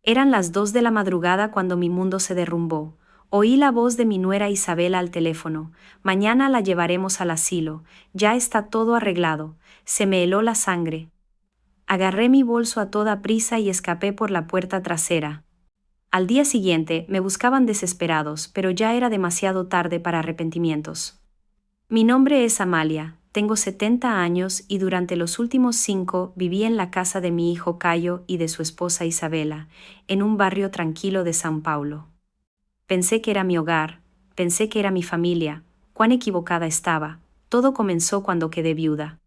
Eran las 2 de la madrugada cuando mi mundo se derrumbó. Oí la voz de mi nuera Isabela al teléfono. Mañana la llevaremos al asilo. Ya está todo arreglado. Se me heló la sangre. Agarré mi bolso a toda prisa y escapé por la puerta trasera. Al día siguiente me buscaban desesperados, pero ya era demasiado tarde para arrepentimientos. Mi nombre es Amalia, tengo 70 años y durante los últimos 5 viví en la casa de mi hijo Cayo y de su esposa Isabela, en un barrio tranquilo de São Paulo. Pensé que era mi hogar, pensé que era mi familia, cuán equivocada estaba. Todo comenzó cuando quedé viuda.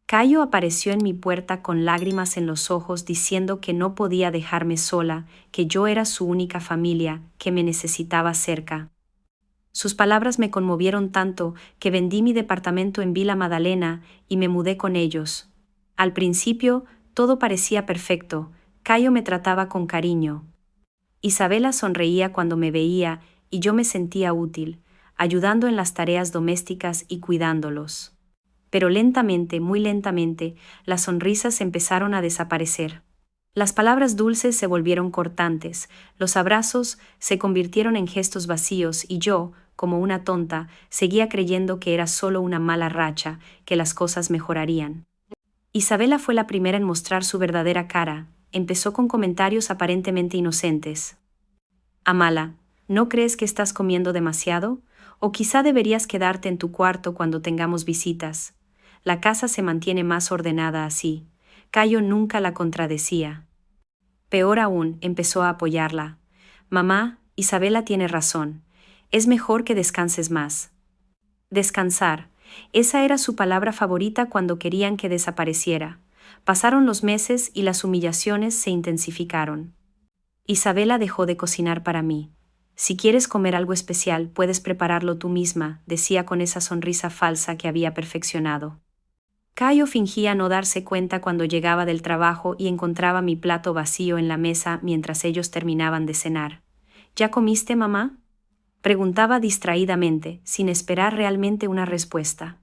Cayo apareció en mi puerta con lágrimas en los ojos diciendo que no podía dejarme sola, que yo era su única familia, que me necesitaba cerca. Sus palabras me conmovieron tanto que vendí mi departamento en Vila Madalena y me mudé con ellos. Al principio, todo parecía perfecto. Cayo me trataba con cariño. Isabela sonreía cuando me veía y yo me sentía útil, ayudando en las tareas domésticas y cuidándolos. Pero lentamente, muy lentamente, las sonrisas empezaron a desaparecer. Las palabras dulces se volvieron cortantes, los abrazos se convirtieron en gestos vacíos y yo, como una tonta, seguía creyendo que era solo una mala racha, que las cosas mejorarían. Isabela fue la primera en mostrar su verdadera cara. Empezó con comentarios aparentemente inocentes. Amala, ¿no crees que estás comiendo demasiado? O quizá deberías quedarte en tu cuarto cuando tengamos visitas. La casa se mantiene más ordenada así. Cayo nunca la contradecía. Peor aún, empezó a apoyarla. Mamá, Isabela tiene razón. Es mejor que descanses más. Descansar. Esa era su palabra favorita cuando querían que desapareciera. Pasaron los meses y las humillaciones se intensificaron. Isabela dejó de cocinar para mí. Si quieres comer algo especial, puedes prepararlo tú misma, decía con esa sonrisa falsa que había perfeccionado. Cayo fingía no darse cuenta cuando llegaba del trabajo y encontraba mi plato vacío en la mesa mientras ellos terminaban de cenar. ¿Ya comiste, mamá?, preguntaba distraídamente, sin esperar realmente una respuesta.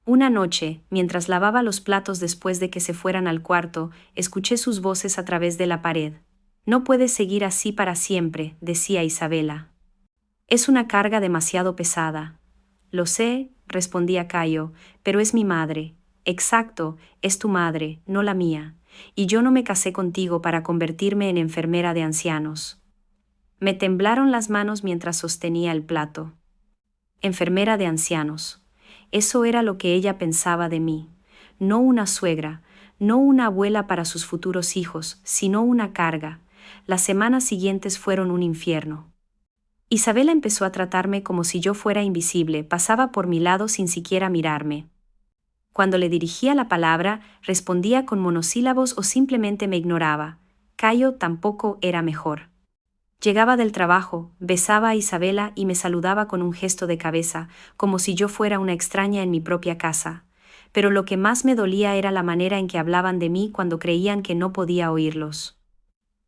Una noche, mientras lavaba los platos después de que se fueran al cuarto, escuché sus voces a través de la pared. No puedes seguir así para siempre, decía Isabela. Es una carga demasiado pesada. Lo sé, respondía Cayo, pero es mi madre. Exacto, es tu madre, no la mía. Y yo no me casé contigo para convertirme en enfermera de ancianos. Me temblaron las manos mientras sostenía el plato. Enfermera de ancianos. Eso era lo que ella pensaba de mí. No una suegra, no una abuela para sus futuros hijos, sino una carga. Las semanas siguientes fueron un infierno. Isabela empezó a tratarme como si yo fuera invisible, pasaba por mi lado sin siquiera mirarme. Cuando le dirigía la palabra, respondía con monosílabos o simplemente me ignoraba. Cayo tampoco era mejor. Llegaba del trabajo, besaba a Isabela y me saludaba con un gesto de cabeza, como si yo fuera una extraña en mi propia casa. Pero lo que más me dolía era la manera en que hablaban de mí cuando creían que no podía oírlos.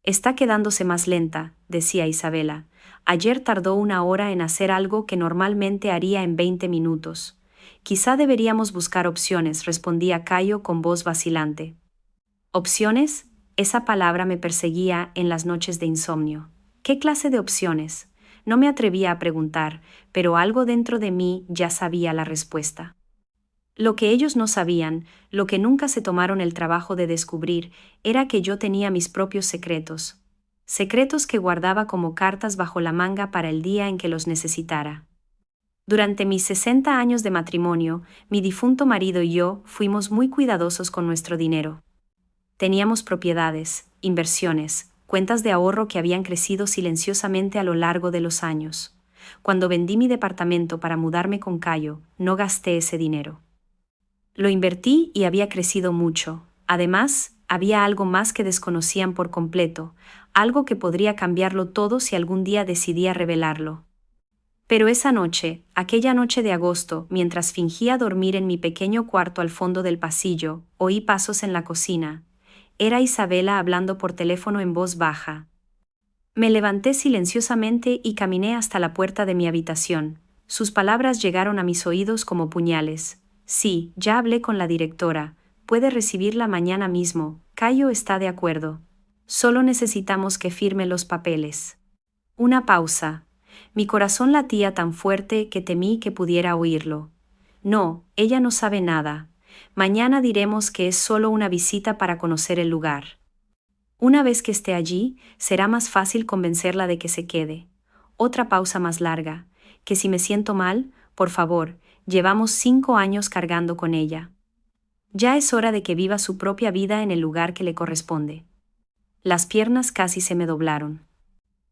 Está quedándose más lenta, decía Isabela. Ayer tardó 1 hora en hacer algo que normalmente haría en 20 minutos. Quizá deberíamos buscar opciones, respondía Cayo con voz vacilante. ¿Opciones? Esa palabra me perseguía en las noches de insomnio. ¿Qué clase de opciones? No me atrevía a preguntar, pero algo dentro de mí ya sabía la respuesta. Lo que ellos no sabían, lo que nunca se tomaron el trabajo de descubrir, era que yo tenía mis propios secretos. Secretos que guardaba como cartas bajo la manga para el día en que los necesitara. Durante mis 60 años de matrimonio, mi difunto marido y yo fuimos muy cuidadosos con nuestro dinero. Teníamos propiedades, inversiones, cuentas de ahorro que habían crecido silenciosamente a lo largo de los años. Cuando vendí mi departamento para mudarme con Cayo, no gasté ese dinero. Lo invertí y había crecido mucho. Además, había algo más que desconocían por completo, algo que podría cambiarlo todo si algún día decidía revelarlo. Pero esa noche, aquella noche de agosto, mientras fingía dormir en mi pequeño cuarto al fondo del pasillo, oí pasos en la cocina. Era Isabela hablando por teléfono en voz baja. Me levanté silenciosamente y caminé hasta la puerta de mi habitación. Sus palabras llegaron a mis oídos como puñales. Sí, ya hablé con la directora. Puede recibirla mañana mismo. Cayo está de acuerdo. Solo necesitamos que firme los papeles. Una pausa. Mi corazón latía tan fuerte que temí que pudiera oírlo. No, ella no sabe nada. Mañana diremos que es solo una visita para conocer el lugar. Una vez que esté allí, será más fácil convencerla de que se quede. Otra pausa más larga. Que si me siento mal, por favor, llevamos 5 años cargando con ella. Ya es hora de que viva su propia vida en el lugar que le corresponde. Las piernas casi se me doblaron.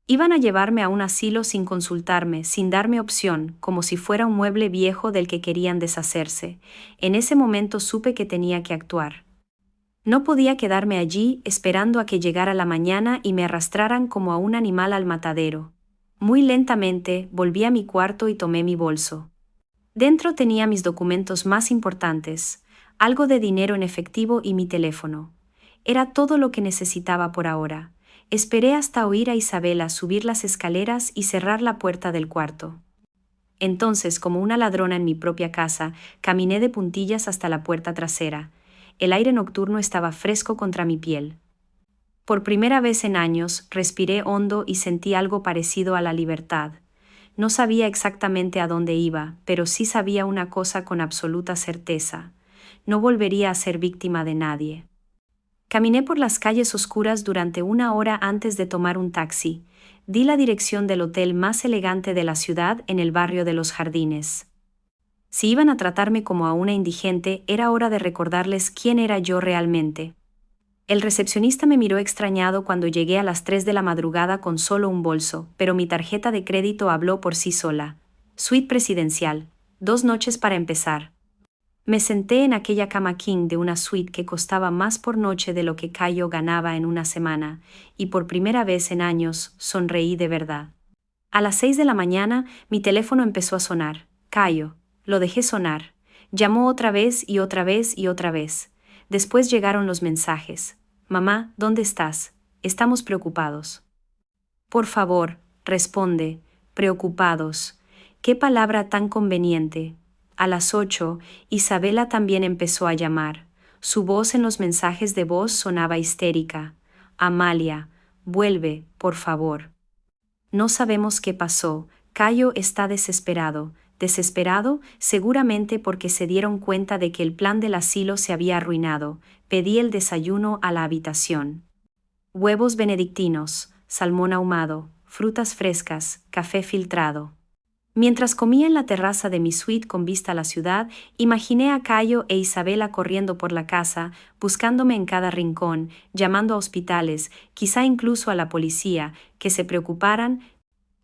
Iban a llevarme a un asilo sin consultarme, sin darme opción, como si fuera un mueble viejo del que querían deshacerse. En ese momento supe que tenía que actuar. No podía quedarme allí esperando a que llegara la mañana y me arrastraran como a un animal al matadero. Muy lentamente volví a mi cuarto y tomé mi bolso. Dentro tenía mis documentos más importantes, algo de dinero en efectivo y mi teléfono. Era todo lo que necesitaba por ahora. Esperé hasta oír a Isabela subir las escaleras y cerrar la puerta del cuarto. Entonces, como una ladrona en mi propia casa, caminé de puntillas hasta la puerta trasera. El aire nocturno estaba fresco contra mi piel. Por primera vez en años, respiré hondo y sentí algo parecido a la libertad. No sabía exactamente a dónde iba, pero sí sabía una cosa con absoluta certeza. No volvería a ser víctima de nadie. Caminé por las calles oscuras durante 1 hora antes de tomar un taxi. Di la dirección del hotel más elegante de la ciudad en el barrio de Los Jardines. Si iban a tratarme como a una indigente, era hora de recordarles quién era yo realmente. El recepcionista me miró extrañado cuando llegué a las 3 de la madrugada con solo un bolso, pero mi tarjeta de crédito habló por sí sola. Suite presidencial. 2 noches para empezar. Me senté en aquella cama king de una suite que costaba más por noche de lo que Cayo ganaba en una semana, y por primera vez en años sonreí de verdad. A las 6 de la mañana mi teléfono empezó a sonar. Cayo. Lo dejé sonar. Llamó otra vez y otra vez y otra vez. Después llegaron los mensajes. Mamá, ¿dónde estás? Estamos preocupados. Por favor, responde. Preocupados. Qué palabra tan conveniente. A las 8, Isabela también empezó a llamar. Su voz en los mensajes de voz sonaba histérica. Amalia, vuelve, por favor. No sabemos qué pasó. Cayo está desesperado. Desesperado, seguramente porque se dieron cuenta de que el plan del asilo se había arruinado. Pedí el desayuno a la habitación. Huevos benedictinos, salmón ahumado, frutas frescas, café filtrado. Mientras comía en la terraza de mi suite con vista a la ciudad, imaginé a Cayo e Isabela corriendo por la casa, buscándome en cada rincón, llamando a hospitales, quizá incluso a la policía, que se preocuparan,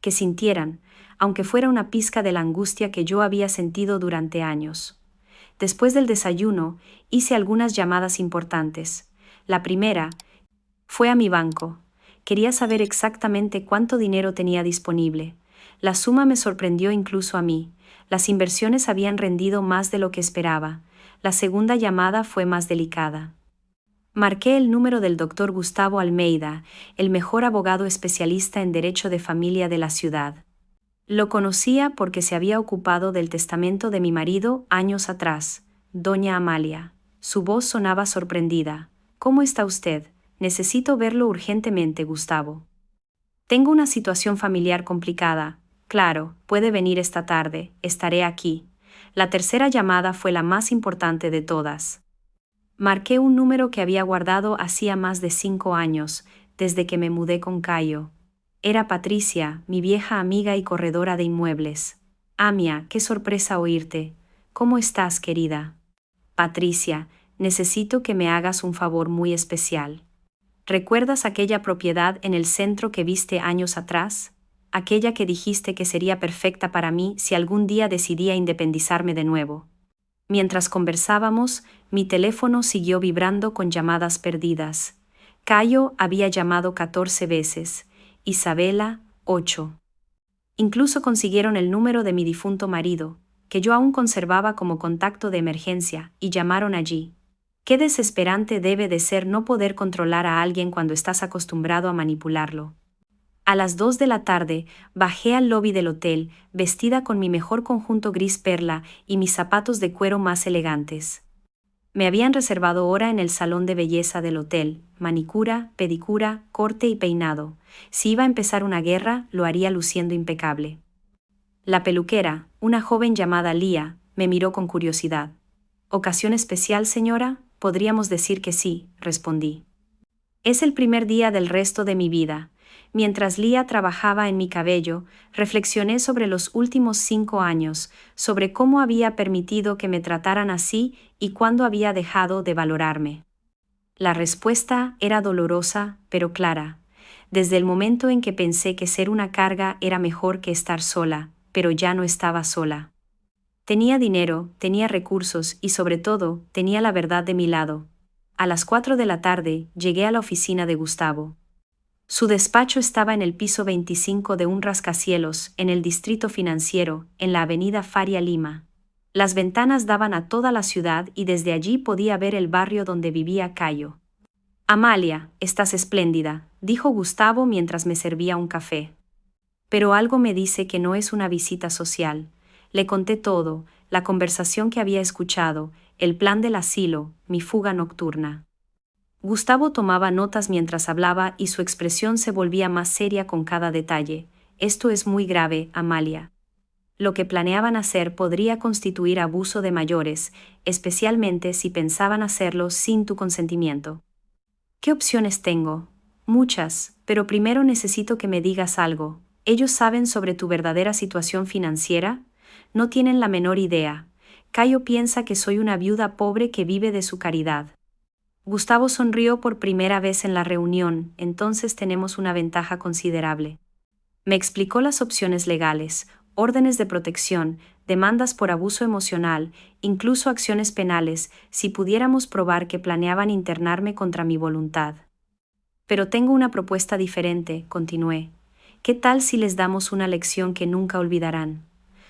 que sintieran, aunque fuera una pizca de la angustia que yo había sentido durante años. Después del desayuno, hice algunas llamadas importantes. La primera fue a mi banco. Quería saber exactamente cuánto dinero tenía disponible. La suma me sorprendió incluso a mí. Las inversiones habían rendido más de lo que esperaba. La segunda llamada fue más delicada. Marqué el número del doctor Gustavo Almeida, el mejor abogado especialista en derecho de familia de la ciudad. Lo conocía porque se había ocupado del testamento de mi marido años atrás, doña Amalia. Su voz sonaba sorprendida. ¿Cómo está usted? Necesito verlo urgentemente, Gustavo. Tengo una situación familiar complicada. Claro, puede venir esta tarde, estaré aquí. La tercera llamada fue la más importante de todas. Marqué un número que había guardado hacía más de 5 años, desde que me mudé con Cayo. Era Patricia, mi vieja amiga y corredora de inmuebles. Amia, qué sorpresa oírte. ¿Cómo estás, querida? Patricia, necesito que me hagas un favor muy especial. ¿Recuerdas aquella propiedad en el centro que viste años atrás? Aquella que dijiste que sería perfecta para mí si algún día decidía independizarme de nuevo. Mientras conversábamos, mi teléfono siguió vibrando con llamadas perdidas. Cayo había llamado 14 veces, Isabela, 8. Incluso consiguieron el número de mi difunto marido, que yo aún conservaba como contacto de emergencia, y llamaron allí. Qué desesperante debe de ser no poder controlar a alguien cuando estás acostumbrado a manipularlo. A las 2 de la tarde, bajé al lobby del hotel, vestida con mi mejor conjunto gris perla y mis zapatos de cuero más elegantes. Me habían reservado hora en el salón de belleza del hotel, manicura, pedicura, corte y peinado. Si iba a empezar una guerra, lo haría luciendo impecable. La peluquera, una joven llamada Lía, me miró con curiosidad. ¿Ocasión especial, señora? Podríamos decir que sí, respondí. Es el primer día del resto de mi vida. Mientras Lía trabajaba en mi cabello, reflexioné sobre los últimos 5 años, sobre cómo había permitido que me trataran así y cuándo había dejado de valorarme. La respuesta era dolorosa, pero clara. Desde el momento en que pensé que ser una carga era mejor que estar sola, pero ya no estaba sola. Tenía dinero, tenía recursos y sobre todo, tenía la verdad de mi lado. A las 4 de la tarde, llegué a la oficina de Gustavo. Su despacho estaba en el piso 25 de un rascacielos, en el distrito financiero, en la avenida Faria Lima. Las ventanas daban a toda la ciudad y desde allí podía ver el barrio donde vivía Cayo. Amalia, estás espléndida, dijo Gustavo mientras me servía un café. Pero algo me dice que no es una visita social. Le conté todo, la conversación que había escuchado, el plan del asilo, mi fuga nocturna. Gustavo tomaba notas mientras hablaba y su expresión se volvía más seria con cada detalle. Esto es muy grave, Amalia. Lo que planeaban hacer podría constituir abuso de mayores, especialmente si pensaban hacerlo sin tu consentimiento. ¿Qué opciones tengo? Muchas, pero primero necesito que me digas algo. ¿Ellos saben sobre tu verdadera situación financiera? No tienen la menor idea. Cayo piensa que soy una viuda pobre que vive de su caridad. Gustavo sonrió por primera vez en la reunión, entonces tenemos una ventaja considerable. Me explicó las opciones legales, órdenes de protección, demandas por abuso emocional, incluso acciones penales, si pudiéramos probar que planeaban internarme contra mi voluntad. Pero tengo una propuesta diferente, continué. ¿Qué tal si les damos una lección que nunca olvidarán?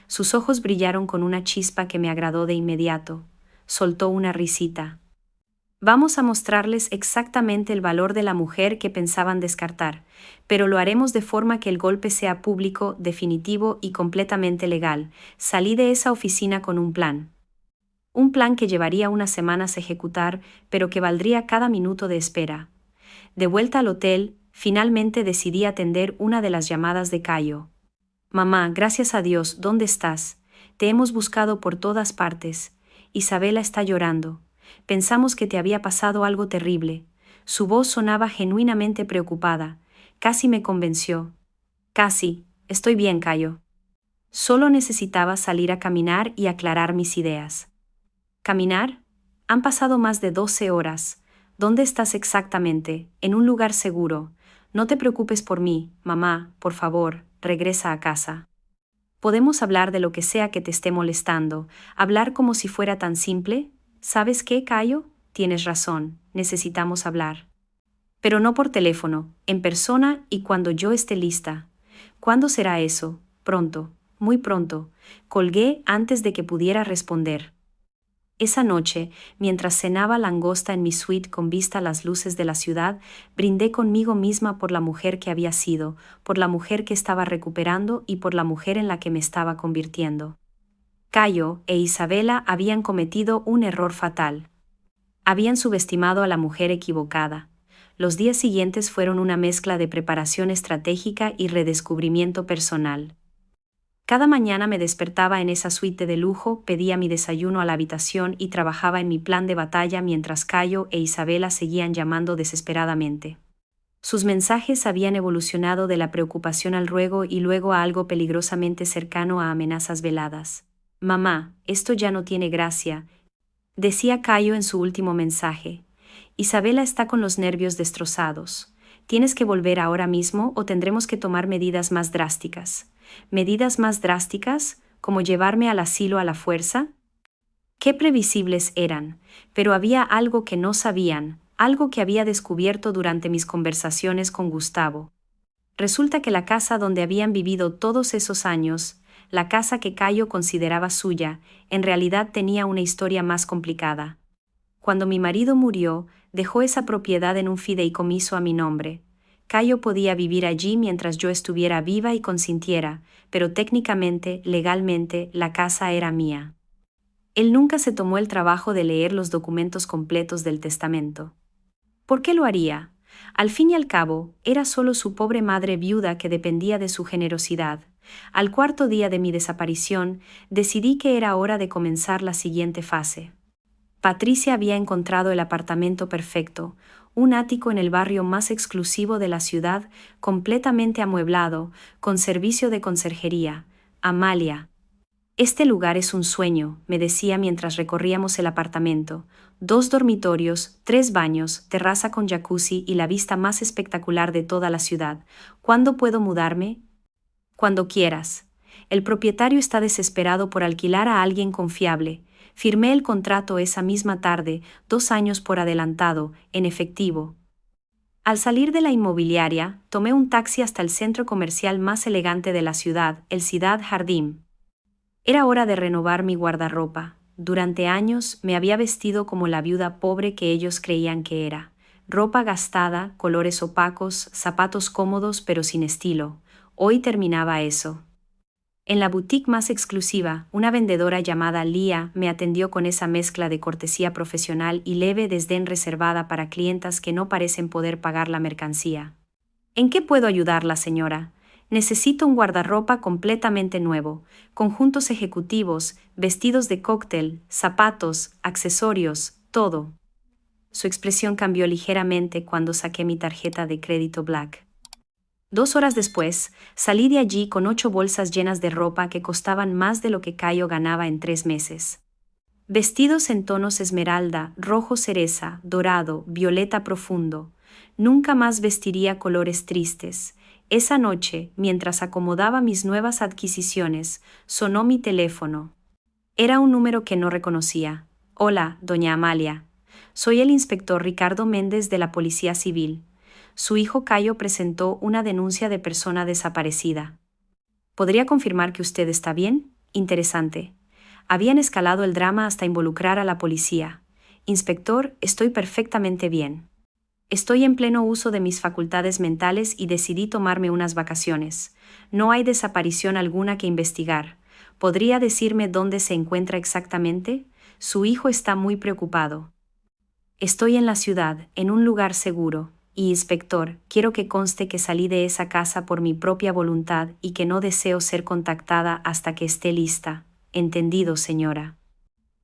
Sus ojos brillaron con una chispa que me agradó de inmediato. Soltó una risita. Vamos a mostrarles exactamente el valor de la mujer que pensaban descartar, pero lo haremos de forma que el golpe sea público, definitivo y completamente legal. Salí de esa oficina con un plan. Un plan que llevaría unas semanas ejecutar, pero que valdría cada minuto de espera. De vuelta al hotel, finalmente decidí atender una de las llamadas de Cayo. Mamá, gracias a Dios, ¿dónde estás? Te hemos buscado por todas partes. Isabela está llorando. Pensamos que te había pasado algo terrible. Su voz sonaba genuinamente preocupada. Casi me convenció. Casi. Estoy bien, Cayo. Solo necesitaba salir a caminar y aclarar mis ideas. ¿Caminar? Han pasado más de 12 horas. ¿Dónde estás exactamente? En un lugar seguro. No te preocupes por mí, mamá, por favor, regresa a casa. ¿Podemos hablar de lo que sea que te esté molestando? ¿Hablar como si fuera tan simple? ¿Sabes qué, Cayo? Tienes razón, necesitamos hablar. Pero no por teléfono, en persona y cuando yo esté lista. ¿Cuándo será eso? Pronto, muy pronto. Colgué antes de que pudiera responder. Esa noche, mientras cenaba langosta en mi suite con vista a las luces de la ciudad, brindé conmigo misma por la mujer que había sido, por la mujer que estaba recuperando y por la mujer en la que me estaba convirtiendo. Cayo e Isabela habían cometido un error fatal. Habían subestimado a la mujer equivocada. Los días siguientes fueron una mezcla de preparación estratégica y redescubrimiento personal. Cada mañana me despertaba en esa suite de lujo, pedía mi desayuno a la habitación y trabajaba en mi plan de batalla mientras Cayo e Isabela seguían llamando desesperadamente. Sus mensajes habían evolucionado de la preocupación al ruego y luego a algo peligrosamente cercano a amenazas veladas. Mamá, esto ya no tiene gracia, decía Cayo en su último mensaje. Isabela está con los nervios destrozados. Tienes que volver ahora mismo o tendremos que tomar medidas más drásticas. ¿Medidas más drásticas, como llevarme al asilo a la fuerza? Qué previsibles eran, pero había algo que no sabían, algo que había descubierto durante mis conversaciones con Gustavo. Resulta que la casa donde habían vivido todos esos años, la casa que Cayo consideraba suya, en realidad tenía una historia más complicada. Cuando mi marido murió, dejó esa propiedad en un fideicomiso a mi nombre. Cayo podía vivir allí mientras yo estuviera viva y consintiera, pero técnicamente, legalmente, la casa era mía. Él nunca se tomó el trabajo de leer los documentos completos del testamento. ¿Por qué lo haría? Al fin y al cabo, era solo su pobre madre viuda que dependía de su generosidad. Al cuarto día de mi desaparición, decidí que era hora de comenzar la siguiente fase. Patricia había encontrado el apartamento perfecto, un ático en el barrio más exclusivo de la ciudad, completamente amueblado, con servicio de conserjería. Amalia. Este lugar es un sueño, me decía mientras recorríamos el apartamento. 2 dormitorios, 3 baños, terraza con jacuzzi y la vista más espectacular de toda la ciudad. ¿Cuándo puedo mudarme? Cuando quieras. El propietario está desesperado por alquilar a alguien confiable. Firmé el contrato esa misma tarde, 2 años por adelantado, en efectivo. Al salir de la inmobiliaria, tomé un taxi hasta el centro comercial más elegante de la ciudad, el Ciudad Jardín. Era hora de renovar mi guardarropa. Durante años me había vestido como la viuda pobre que ellos creían que era. Ropa gastada, colores opacos, zapatos cómodos pero sin estilo. Hoy terminaba eso. En la boutique más exclusiva, una vendedora llamada Lia me atendió con esa mezcla de cortesía profesional y leve desdén reservada para clientas que no parecen poder pagar la mercancía. ¿En qué puedo ayudarla, señora? Necesito un guardarropa completamente nuevo, conjuntos ejecutivos, vestidos de cóctel, zapatos, accesorios, todo. Su expresión cambió ligeramente cuando saqué mi tarjeta de crédito Black. 2 horas después, salí de allí con 8 bolsas llenas de ropa que costaban más de lo que Cayo ganaba en 3 meses. Vestidos en tonos esmeralda, rojo cereza, dorado, violeta profundo. Nunca más vestiría colores tristes. Esa noche, mientras acomodaba mis nuevas adquisiciones, sonó mi teléfono. Era un número que no reconocía. Hola, doña Amalia. Soy el inspector Ricardo Méndez de la Policía Civil. Su hijo Cayo presentó una denuncia de persona desaparecida. ¿Podría confirmar que usted está bien? Interesante. Habían escalado el drama hasta involucrar a la policía. Inspector, estoy perfectamente bien. Estoy en pleno uso de mis facultades mentales y decidí tomarme unas vacaciones. No hay desaparición alguna que investigar. ¿Podría decirme dónde se encuentra exactamente? Su hijo está muy preocupado. Estoy en la ciudad, en un lugar seguro. Y, inspector, quiero que conste que salí de esa casa por mi propia voluntad y que no deseo ser contactada hasta que esté lista. Entendido, señora.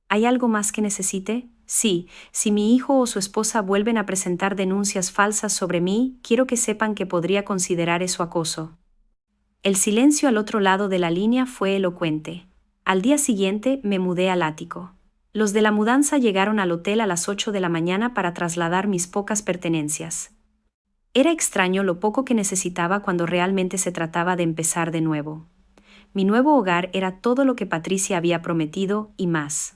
¿Hay algo más que necesite? Sí, si mi hijo o su esposa vuelven a presentar denuncias falsas sobre mí, quiero que sepan que podría considerar eso acoso. El silencio al otro lado de la línea fue elocuente. Al día siguiente me mudé al ático. Los de la mudanza llegaron al hotel a las 8 de la mañana para trasladar mis pocas pertenencias. Era extraño lo poco que necesitaba cuando realmente se trataba de empezar de nuevo. Mi nuevo hogar era todo lo que Patricia había prometido y más.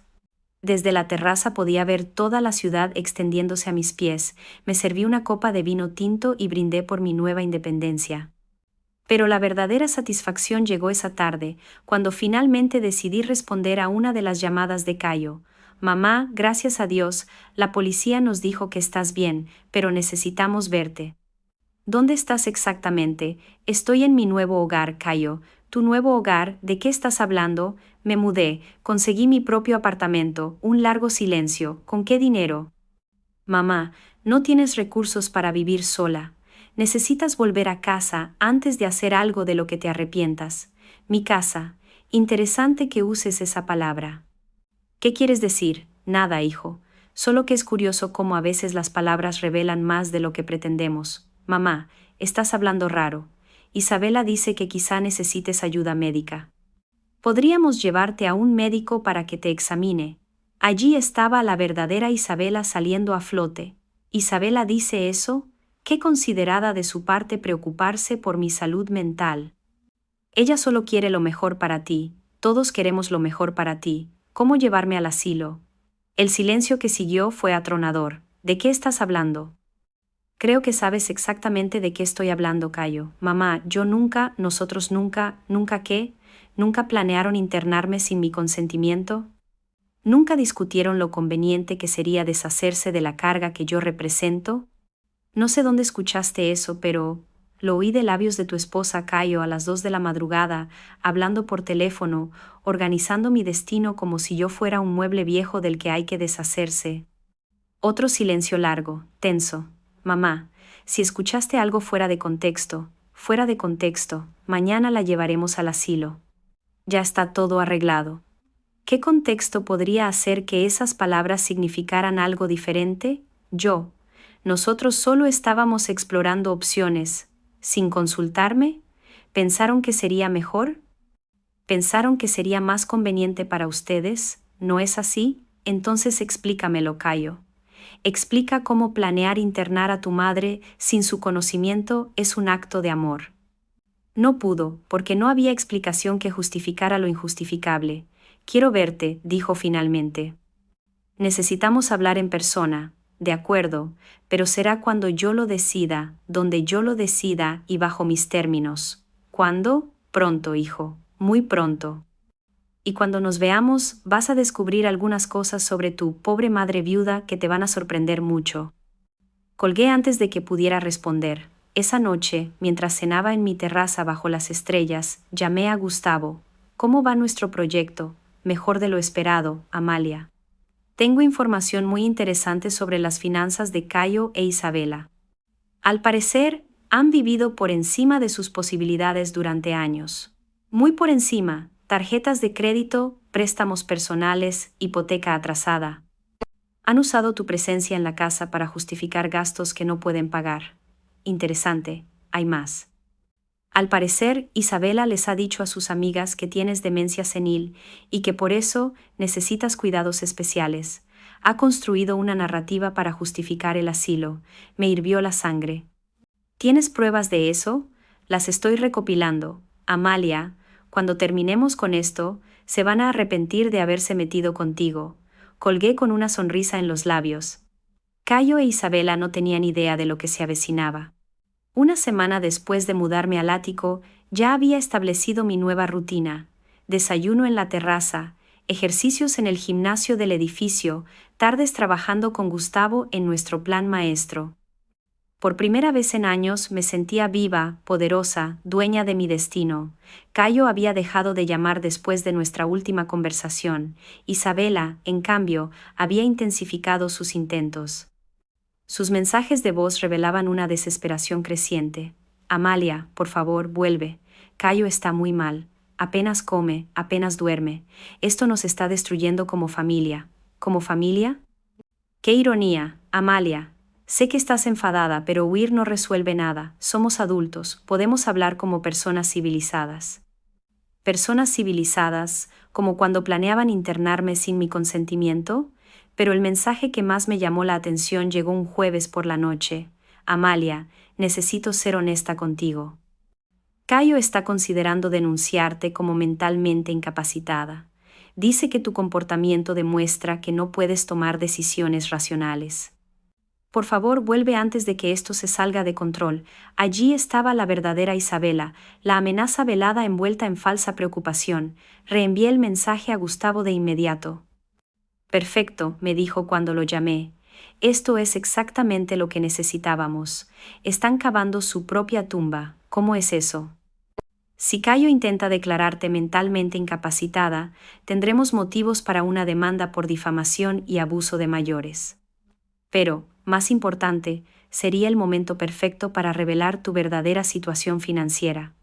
Desde la terraza podía ver toda la ciudad extendiéndose a mis pies, me serví una copa de vino tinto y brindé por mi nueva independencia. Pero la verdadera satisfacción llegó esa tarde, cuando finalmente decidí responder a una de las llamadas de Cayo. Mamá, gracias a Dios, la policía nos dijo que estás bien, pero necesitamos verte. ¿Dónde estás exactamente? Estoy en mi nuevo hogar, Cayo. ¿Tu nuevo hogar? ¿De qué estás hablando? Me mudé, conseguí mi propio apartamento, un largo silencio. ¿Con qué dinero? Mamá, no tienes recursos para vivir sola. Necesitas volver a casa antes de hacer algo de lo que te arrepientas. Mi casa. Interesante que uses esa palabra. ¿Qué quieres decir? Nada, hijo. Solo que es curioso cómo a veces las palabras revelan más de lo que pretendemos. Mamá, estás hablando raro. Isabela dice que quizá necesites ayuda médica. Podríamos llevarte a un médico para que te examine. Allí estaba la verdadera Isabela saliendo a flote. ¿Isabela dice eso? Qué considerada de su parte preocuparse por mi salud mental. Ella solo quiere lo mejor para ti, todos queremos lo mejor para ti. ¿Cómo llevarme al asilo? El silencio que siguió fue atronador. ¿De qué estás hablando? Creo que sabes exactamente de qué estoy hablando, Cayo. Mamá, nosotros nunca, ¿qué? ¿Nunca planearon internarme sin mi consentimiento? ¿Nunca discutieron lo conveniente que sería deshacerse de la carga que yo represento? No sé dónde escuchaste eso, pero lo oí de labios de tu esposa Cayo a las 2 de la madrugada, hablando por teléfono, organizando mi destino como si yo fuera un mueble viejo del que hay que deshacerse. Otro silencio largo, tenso. Mamá, si escuchaste algo fuera de contexto, mañana la llevaremos al asilo. Ya está todo arreglado. ¿Qué contexto podría hacer que esas palabras significaran algo diferente? Nosotros solo estábamos explorando opciones. ¿Sin consultarme? ¿Pensaron que sería mejor? ¿Pensaron que sería más conveniente para ustedes? ¿No es así? Entonces explícamelo, Cayo. Explica cómo planear internar a tu madre sin su conocimiento es un acto de amor. No pudo, porque no había explicación que justificara lo injustificable. Quiero verte, dijo finalmente. Necesitamos hablar en persona, de acuerdo, pero será cuando yo lo decida, donde yo lo decida y bajo mis términos. ¿Cuándo? Pronto, hijo, muy pronto. Y cuando nos veamos, vas a descubrir algunas cosas sobre tu pobre madre viuda que te van a sorprender mucho. Colgué antes de que pudiera responder. Esa noche, mientras cenaba en mi terraza bajo las estrellas, llamé a Gustavo. ¿Cómo va nuestro proyecto? Mejor de lo esperado, Amalia. Tengo información muy interesante sobre las finanzas de Cayo e Isabela. Al parecer, han vivido por encima de sus posibilidades durante años. Muy por encima, tarjetas de crédito, préstamos personales, hipoteca atrasada. Han usado tu presencia en la casa para justificar gastos que no pueden pagar. Interesante, hay más. Al parecer, Isabela les ha dicho a sus amigas que tienes demencia senil y que por eso necesitas cuidados especiales. Ha construido una narrativa para justificar el asilo. Me hirvió la sangre. ¿Tienes pruebas de eso? Las estoy recopilando. Amalia, cuando terminemos con esto, se van a arrepentir de haberse metido contigo. Colgué con una sonrisa en los labios. Cayo e Isabela no tenían idea de lo que se avecinaba. Una semana después de mudarme al ático, ya había establecido mi nueva rutina: desayuno en la terraza, ejercicios en el gimnasio del edificio, tardes trabajando con Gustavo en nuestro plan maestro. Por primera vez en años me sentía viva, poderosa, dueña de mi destino. Cayo había dejado de llamar después de nuestra última conversación. Isabela, en cambio, había intensificado sus intentos. Sus mensajes de voz revelaban una desesperación creciente. Amalia, por favor, vuelve. Cayo está muy mal. Apenas come, apenas duerme. Esto nos está destruyendo como familia. ¿Como familia? ¡Qué ironía, Amalia! Sé que estás enfadada, pero huir no resuelve nada. Somos adultos, podemos hablar como personas civilizadas. Personas civilizadas, como cuando planeaban internarme sin mi consentimiento. Pero el mensaje que más me llamó la atención llegó un jueves por la noche. Amalia, necesito ser honesta contigo. Cayo está considerando denunciarte como mentalmente incapacitada. Dice que tu comportamiento demuestra que no puedes tomar decisiones racionales. Por favor, vuelve antes de que esto se salga de control. Allí estaba la verdadera Isabela, la amenaza velada envuelta en falsa preocupación. Reenvié el mensaje a Gustavo de inmediato. Perfecto, me dijo cuando lo llamé. Esto es exactamente lo que necesitábamos. Están cavando su propia tumba. ¿Cómo es eso? Si Cayo intenta declararte mentalmente incapacitada, tendremos motivos para una demanda por difamación y abuso de mayores. Pero, más importante, sería el momento perfecto para revelar tu verdadera situación financiera.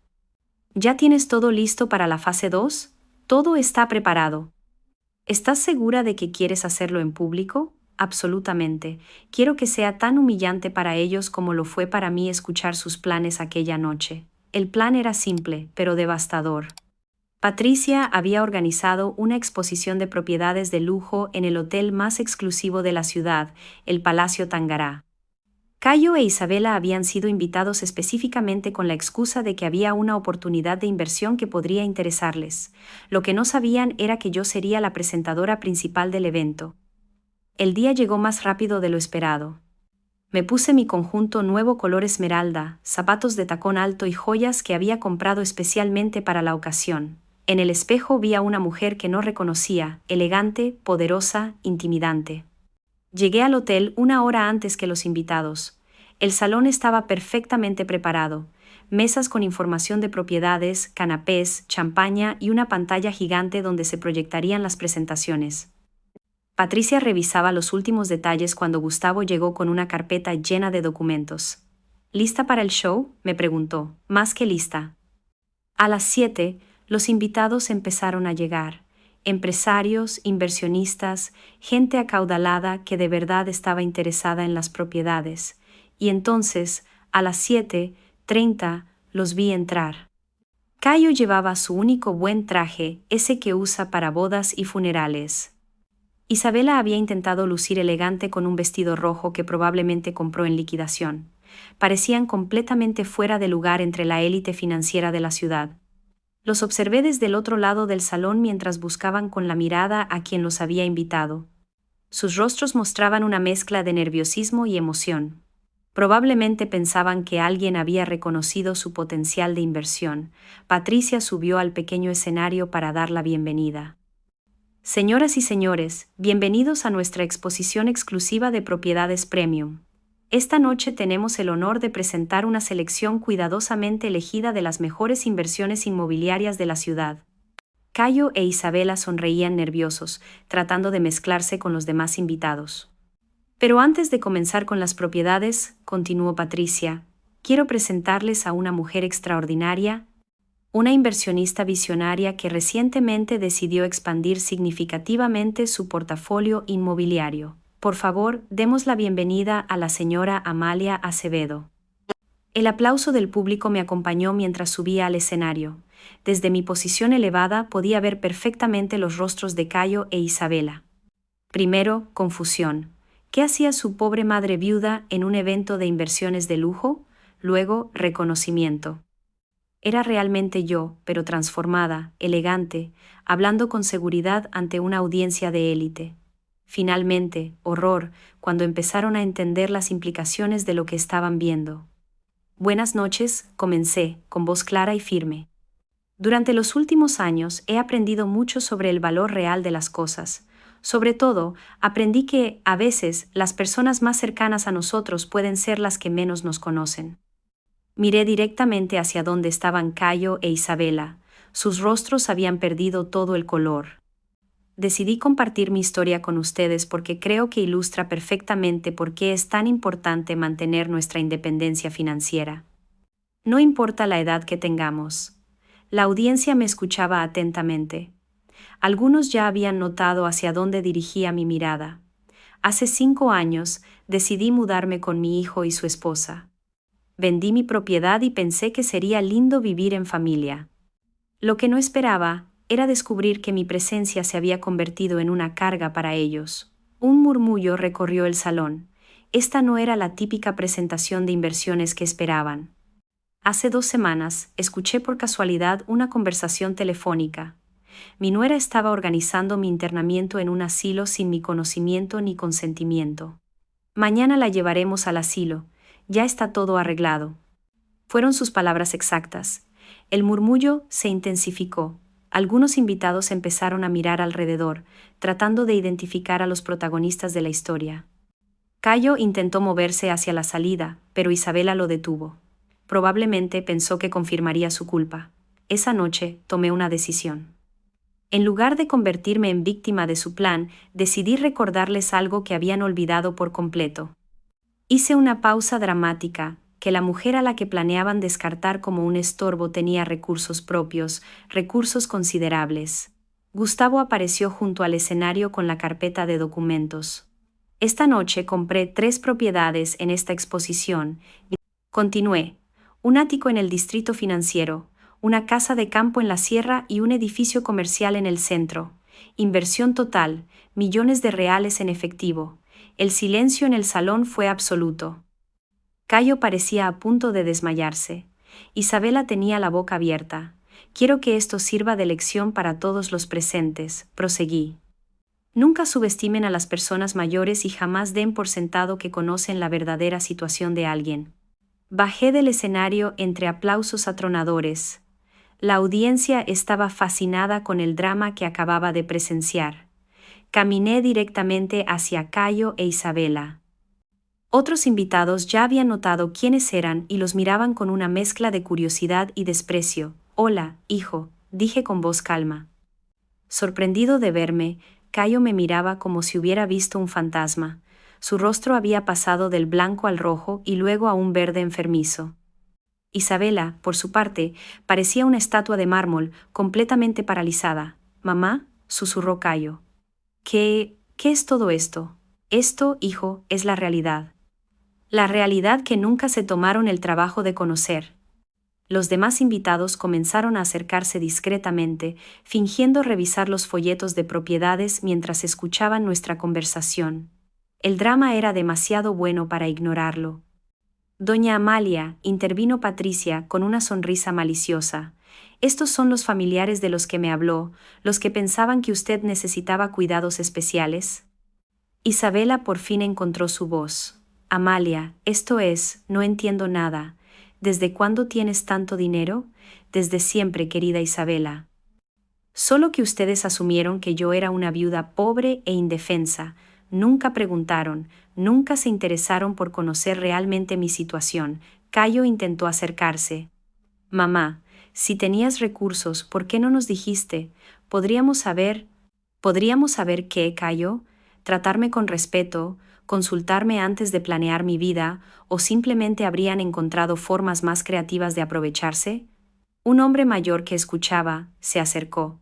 ¿Ya tienes todo listo para la fase 2? Todo está preparado. ¿Estás segura de que quieres hacerlo en público? Absolutamente. Quiero que sea tan humillante para ellos como lo fue para mí escuchar sus planes aquella noche. El plan era simple, pero devastador. Patricia había organizado una exposición de propiedades de lujo en el hotel más exclusivo de la ciudad, el Palacio Tangará. Cayo e Isabela habían sido invitados específicamente con la excusa de que había una oportunidad de inversión que podría interesarles. Lo que no sabían era que yo sería la presentadora principal del evento. El día llegó más rápido de lo esperado. Me puse mi conjunto nuevo color esmeralda, zapatos de tacón alto y joyas que había comprado especialmente para la ocasión. En el espejo vi a una mujer que no reconocía, elegante, poderosa, intimidante. Llegué al hotel una hora antes que los invitados. El salón estaba perfectamente preparado. mesas con información de propiedades, canapés, champaña y una pantalla gigante donde se proyectarían las presentaciones. Patricia revisaba los últimos detalles cuando Gustavo llegó con una carpeta llena de documentos. ¿Lista para el show?, me preguntó. Más que lista. A las 7, los invitados empezaron a llegar. Empresarios, inversionistas, gente acaudalada que de verdad estaba interesada en las propiedades. Y entonces, a las 7:30, los vi entrar. Cayo llevaba su único buen traje, ese que usa para bodas y funerales. Isabela había intentado lucir elegante con un vestido rojo que probablemente compró en liquidación. Parecían completamente fuera de lugar entre la élite financiera de la ciudad. Los observé desde el otro lado del salón mientras buscaban con la mirada a quien los había invitado. Sus rostros mostraban una mezcla de nerviosismo y emoción. Probablemente pensaban que alguien había reconocido su potencial de inversión. Patricia subió al pequeño escenario para dar la bienvenida. Señoras y señores, bienvenidos a nuestra exposición exclusiva de propiedades premium. Esta noche tenemos el honor de presentar una selección cuidadosamente elegida de las mejores inversiones inmobiliarias de la ciudad. Cayo e Isabela sonreían nerviosos, tratando de mezclarse con los demás invitados. Pero antes de comenzar con las propiedades, continuó Patricia, quiero presentarles a una mujer extraordinaria, una inversionista visionaria que recientemente decidió expandir significativamente su portafolio inmobiliario. Por favor, demos la bienvenida a la señora Amalia Acevedo. El aplauso del público me acompañó mientras subía al escenario. Desde mi posición elevada podía ver perfectamente los rostros de Cayo e Isabela. Primero, confusión. ¿Qué hacía su pobre madre viuda en un evento de inversiones de lujo? Luego, reconocimiento. Era realmente yo, pero transformada, elegante, hablando con seguridad ante una audiencia de élite. Finalmente, horror, cuando empezaron a entender las implicaciones de lo que estaban viendo. Buenas noches, comencé, con voz clara y firme. Durante los últimos años he aprendido mucho sobre el valor real de las cosas. Sobre todo, aprendí que, a veces, las personas más cercanas a nosotros pueden ser las que menos nos conocen. Miré directamente hacia donde estaban Cayo e Isabela. Sus rostros habían perdido todo el color. Decidí compartir mi historia con ustedes porque creo que ilustra perfectamente por qué es tan importante mantener nuestra independencia financiera. No importa la edad que tengamos. La audiencia me escuchaba atentamente. Algunos ya habían notado hacia dónde dirigía mi mirada. Hace 5 años, decidí mudarme con mi hijo y su esposa. Vendí mi propiedad y pensé que sería lindo vivir en familia. Lo que no esperaba era descubrir que mi presencia se había convertido en una carga para ellos. Un murmullo recorrió el salón. Esta no era la típica presentación de inversiones que esperaban. Hace 2 semanas, escuché por casualidad una conversación telefónica. Mi nuera estaba organizando mi internamiento en un asilo sin mi conocimiento ni consentimiento. Mañana la llevaremos al asilo. Ya está todo arreglado. Fueron sus palabras exactas. El murmullo se intensificó. Algunos invitados empezaron a mirar alrededor, tratando de identificar a los protagonistas de la historia. Cayo intentó moverse hacia la salida, pero Isabela lo detuvo. Probablemente pensó que confirmaría su culpa. Esa noche tomé una decisión. En lugar de convertirme en víctima de su plan, decidí recordarles algo que habían olvidado por completo. Hice una pausa dramática, que la mujer a la que planeaban descartar como un estorbo tenía recursos propios, recursos considerables. Gustavo apareció junto al escenario con la carpeta de documentos. Esta noche compré 3 propiedades en esta exposición. Continué. Un ático en el distrito financiero, una casa de campo en la sierra y un edificio comercial en el centro. Inversión total, millones de reales en efectivo. El silencio en el salón fue absoluto. Cayo parecía a punto de desmayarse. Isabela tenía la boca abierta. Quiero que esto sirva de lección para todos los presentes, proseguí. Nunca subestimen a las personas mayores y jamás den por sentado que conocen la verdadera situación de alguien. Bajé del escenario entre aplausos atronadores. La audiencia estaba fascinada con el drama que acababa de presenciar. Caminé directamente hacia Cayo e Isabela. Otros invitados ya habían notado quiénes eran y los miraban con una mezcla de curiosidad y desprecio. «Hola, hijo», dije con voz calma. Sorprendido de verme, Cayo me miraba como si hubiera visto un fantasma. Su rostro había pasado del blanco al rojo y luego a un verde enfermizo. Isabela, por su parte, parecía una estatua de mármol, completamente paralizada. «Mamá», susurró Cayo. ¿Qué es todo esto? Esto, hijo, es la realidad. La realidad que nunca se tomaron el trabajo de conocer. Los demás invitados comenzaron a acercarse discretamente, fingiendo revisar los folletos de propiedades mientras escuchaban nuestra conversación. El drama era demasiado bueno para ignorarlo. Doña Amalia, intervino Patricia con una sonrisa maliciosa. Estos son los familiares de los que me habló, los que pensaban que usted necesitaba cuidados especiales. Isabela por fin encontró su voz. Amalia, esto es, no entiendo nada. ¿Desde cuándo tienes tanto dinero? Desde siempre, querida Isabela. Solo que ustedes asumieron que yo era una viuda pobre e indefensa. Nunca preguntaron, nunca se interesaron por conocer realmente mi situación. Cayo intentó acercarse. Mamá, si tenías recursos, ¿por qué no nos dijiste? Podríamos saber qué, Cayo, tratarme con respeto, consultarme antes de planear mi vida, o simplemente habrían encontrado formas más creativas de aprovecharse. Un hombre mayor que escuchaba se acercó.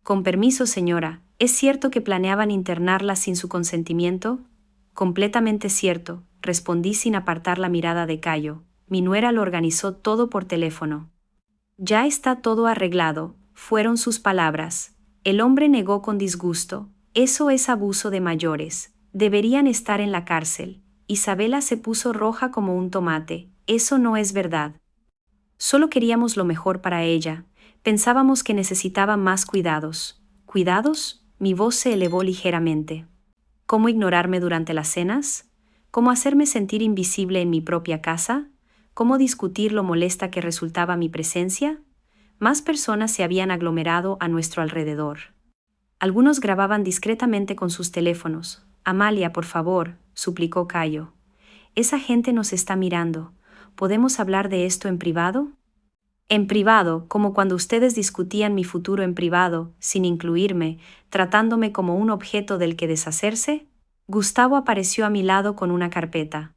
Con permiso, señora, ¿es cierto que planeaban internarla sin su consentimiento? Completamente cierto, respondí sin apartar la mirada de Cayo. Mi nuera lo organizó todo por teléfono. Ya está todo arreglado, fueron sus palabras. El hombre negó con disgusto. Eso es abuso de mayores. Deberían estar en la cárcel. Isabela se puso roja como un tomate. Eso no es verdad. Solo queríamos lo mejor para ella. Pensábamos que necesitaba más cuidados. ¿Cuidados? Mi voz se elevó ligeramente. ¿Cómo ignorarme durante las cenas? ¿Cómo hacerme sentir invisible en mi propia casa? ¿Cómo discutir lo molesta que resultaba mi presencia? Más personas se habían aglomerado a nuestro alrededor. Algunos grababan discretamente con sus teléfonos. Amalia, por favor, suplicó Cayo. Esa gente nos está mirando. ¿Podemos hablar de esto en privado? En privado, como cuando ustedes discutían mi futuro en privado, sin incluirme, tratándome como un objeto del que deshacerse. Gustavo apareció a mi lado con una carpeta.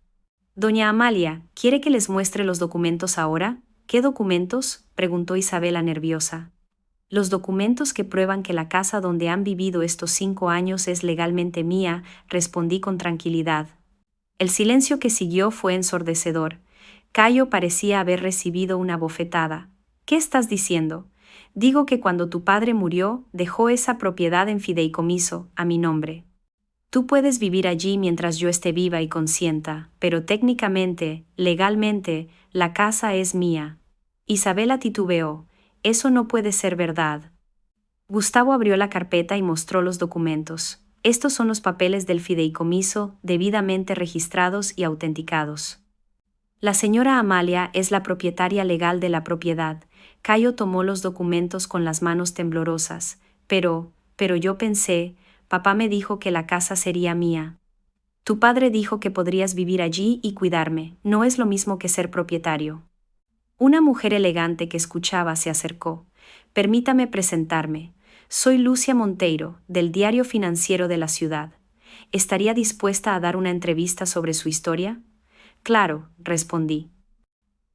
Doña Amalia, ¿quiere que les muestre los documentos ahora? ¿Qué documentos?, preguntó Isabela nerviosa. Los documentos que prueban que la casa donde han vivido estos 5 años es legalmente mía, respondí con tranquilidad. El silencio que siguió fue ensordecedor. Cayo parecía haber recibido una bofetada. ¿Qué estás diciendo? Digo que cuando tu padre murió, dejó esa propiedad en fideicomiso, a mi nombre. Tú puedes vivir allí mientras yo esté viva y conscienta, pero técnicamente, legalmente, la casa es mía. Isabela titubeó. Eso no puede ser verdad. Gustavo abrió la carpeta y mostró los documentos. Estos son los papeles del fideicomiso, debidamente registrados y autenticados. La señora Amalia es la propietaria legal de la propiedad. Cayo tomó los documentos con las manos temblorosas. Pero yo pensé, papá me dijo que la casa sería mía. Tu padre dijo que podrías vivir allí y cuidarme. No es lo mismo que ser propietario. Una mujer elegante que escuchaba se acercó. Permítame presentarme. Soy Lucia Monteiro, del Diario Financiero de la ciudad. ¿Estaría dispuesta a dar una entrevista sobre su historia? Claro, respondí.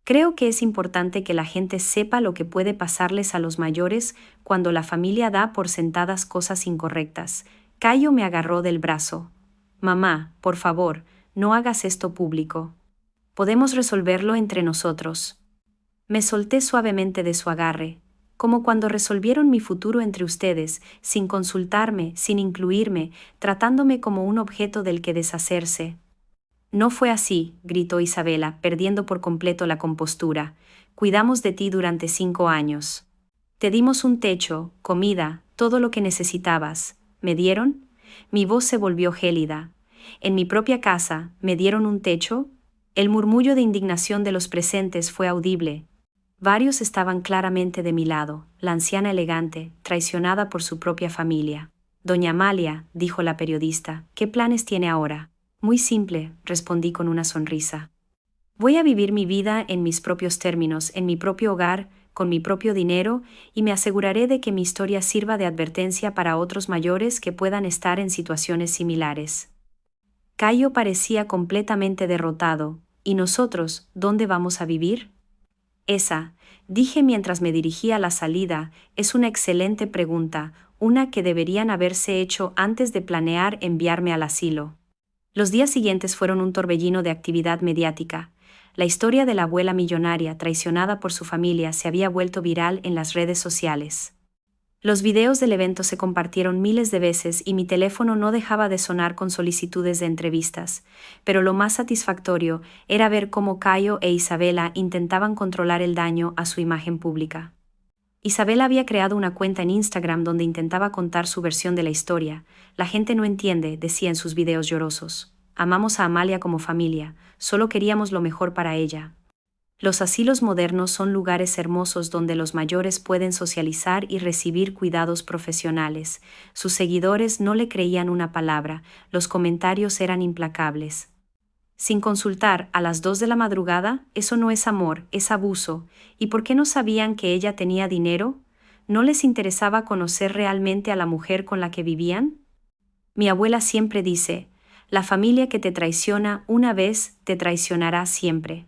Creo que es importante que la gente sepa lo que puede pasarles a los mayores cuando la familia da por sentadas cosas incorrectas. Cayo me agarró del brazo. Mamá, por favor, no hagas esto público. Podemos resolverlo entre nosotros. Me solté suavemente de su agarre, como cuando resolvieron mi futuro entre ustedes, sin consultarme, sin incluirme, tratándome como un objeto del que deshacerse. No fue así, gritó Isabela, perdiendo por completo la compostura. Cuidamos de ti durante 5 años. Te dimos un techo, comida, todo lo que necesitabas. ¿Me dieron? Mi voz se volvió gélida. En mi propia casa, ¿me dieron un techo? El murmullo de indignación de los presentes fue audible. Varios estaban claramente de mi lado, la anciana elegante, traicionada por su propia familia. Doña Amalia, dijo la periodista, ¿qué planes tiene ahora? Muy simple, respondí con una sonrisa. Voy a vivir mi vida en mis propios términos, en mi propio hogar, con mi propio dinero, y me aseguraré de que mi historia sirva de advertencia para otros mayores que puedan estar en situaciones similares. Cayo parecía completamente derrotado. ¿Y nosotros, dónde vamos a vivir? Esa, dije mientras me dirigía a la salida, es una excelente pregunta, una que deberían haberse hecho antes de planear enviarme al asilo. Los días siguientes fueron un torbellino de actividad mediática. La historia de la abuela millonaria traicionada por su familia se había vuelto viral en las redes sociales. Los videos del evento se compartieron miles de veces y mi teléfono no dejaba de sonar con solicitudes de entrevistas, pero lo más satisfactorio era ver cómo Cayo e Isabela intentaban controlar el daño a su imagen pública. Isabela había creado una cuenta en Instagram donde intentaba contar su versión de la historia. La gente no entiende, decía en sus videos llorosos. Amamos a Amalia como familia, solo queríamos lo mejor para ella. Los asilos modernos son lugares hermosos donde los mayores pueden socializar y recibir cuidados profesionales. Sus seguidores no le creían una palabra, los comentarios eran implacables. Sin consultar, a las 2 de la madrugada, eso no es amor, es abuso. ¿Y por qué no sabían que ella tenía dinero? ¿No les interesaba conocer realmente a la mujer con la que vivían? Mi abuela siempre dice, la familia que te traiciona una vez te traicionará siempre.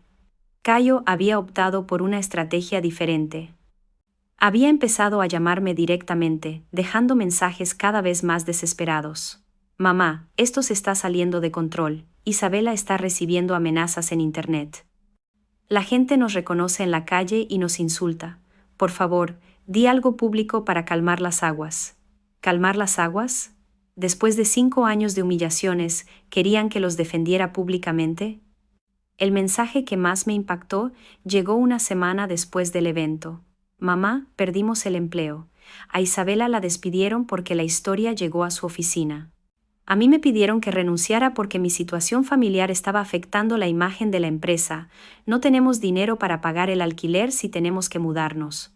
Cayo había optado por una estrategia diferente. Había empezado a llamarme directamente, dejando mensajes cada vez más desesperados. Mamá, esto se está saliendo de control. Isabela está recibiendo amenazas en Internet. La gente nos reconoce en la calle y nos insulta. Por favor, di algo público para calmar las aguas. ¿Calmar las aguas? Después de 5 años de humillaciones, ¿querían que los defendiera públicamente? El mensaje que más me impactó llegó una semana después del evento. Mamá, perdimos el empleo. A Isabela la despidieron porque la historia llegó a su oficina. A mí me pidieron que renunciara porque mi situación familiar estaba afectando la imagen de la empresa. No tenemos dinero para pagar el alquiler si tenemos que mudarnos.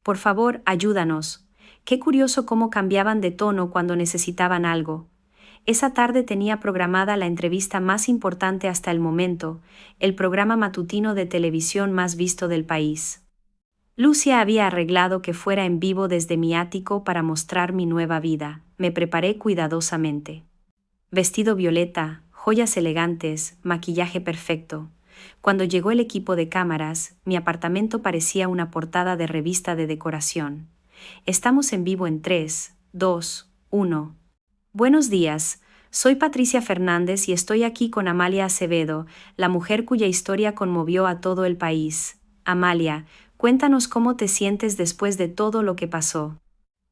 Por favor, ayúdanos. Qué curioso cómo cambiaban de tono cuando necesitaban algo. Esa tarde tenía programada la entrevista más importante hasta el momento, el programa matutino de televisión más visto del país. Lucia había arreglado que fuera en vivo desde mi ático para mostrar mi nueva vida. Me preparé cuidadosamente. Vestido violeta, joyas elegantes, maquillaje perfecto. Cuando llegó el equipo de cámaras, mi apartamento parecía una portada de revista de decoración. Estamos en vivo en 3, 2, 1. Buenos días, soy Patricia Fernández y estoy aquí con Amalia Acevedo, la mujer cuya historia conmovió a todo el país. Amalia, cuéntanos cómo te sientes después de todo lo que pasó.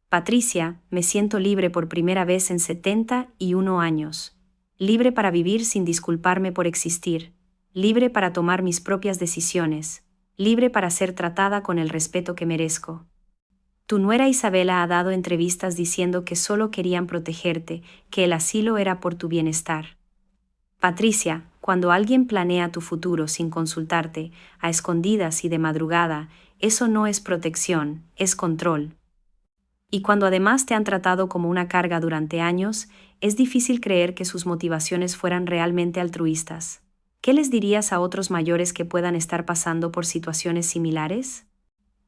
Patricia, me siento libre por primera vez en 71 años. Libre para vivir sin disculparme por existir. Libre para tomar mis propias decisiones. Libre para ser tratada con el respeto que merezco. Tu nuera Isabela ha dado entrevistas diciendo que solo querían protegerte, que el asilo era por tu bienestar. Patricia, cuando alguien planea tu futuro sin consultarte, a escondidas y de madrugada, eso no es protección, es control. Y cuando además te han tratado como una carga durante años, es difícil creer que sus motivaciones fueran realmente altruistas. ¿Qué les dirías a otros mayores que puedan estar pasando por situaciones similares?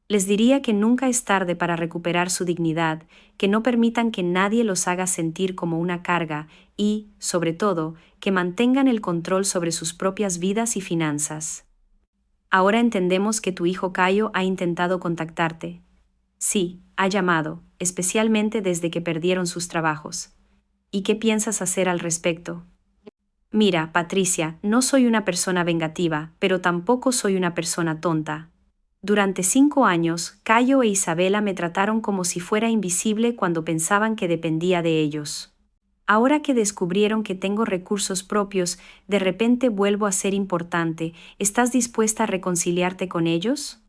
Les diría que nunca es tarde para recuperar su dignidad, que no permitan que nadie los haga sentir como una carga y, sobre todo, que mantengan el control sobre sus propias vidas y finanzas. Ahora entendemos que tu hijo Cayo ha intentado contactarte. Sí, ha llamado, especialmente desde que perdieron sus trabajos. ¿Y qué piensas hacer al respecto? Mira, Patricia, no soy una persona vengativa, pero tampoco soy una persona tonta. Durante 5 años, Cayo e Isabela me trataron como si fuera invisible cuando pensaban que dependía de ellos. Ahora que descubrieron que tengo recursos propios, de repente vuelvo a ser importante. ¿Estás dispuesta a reconciliarte con ellos?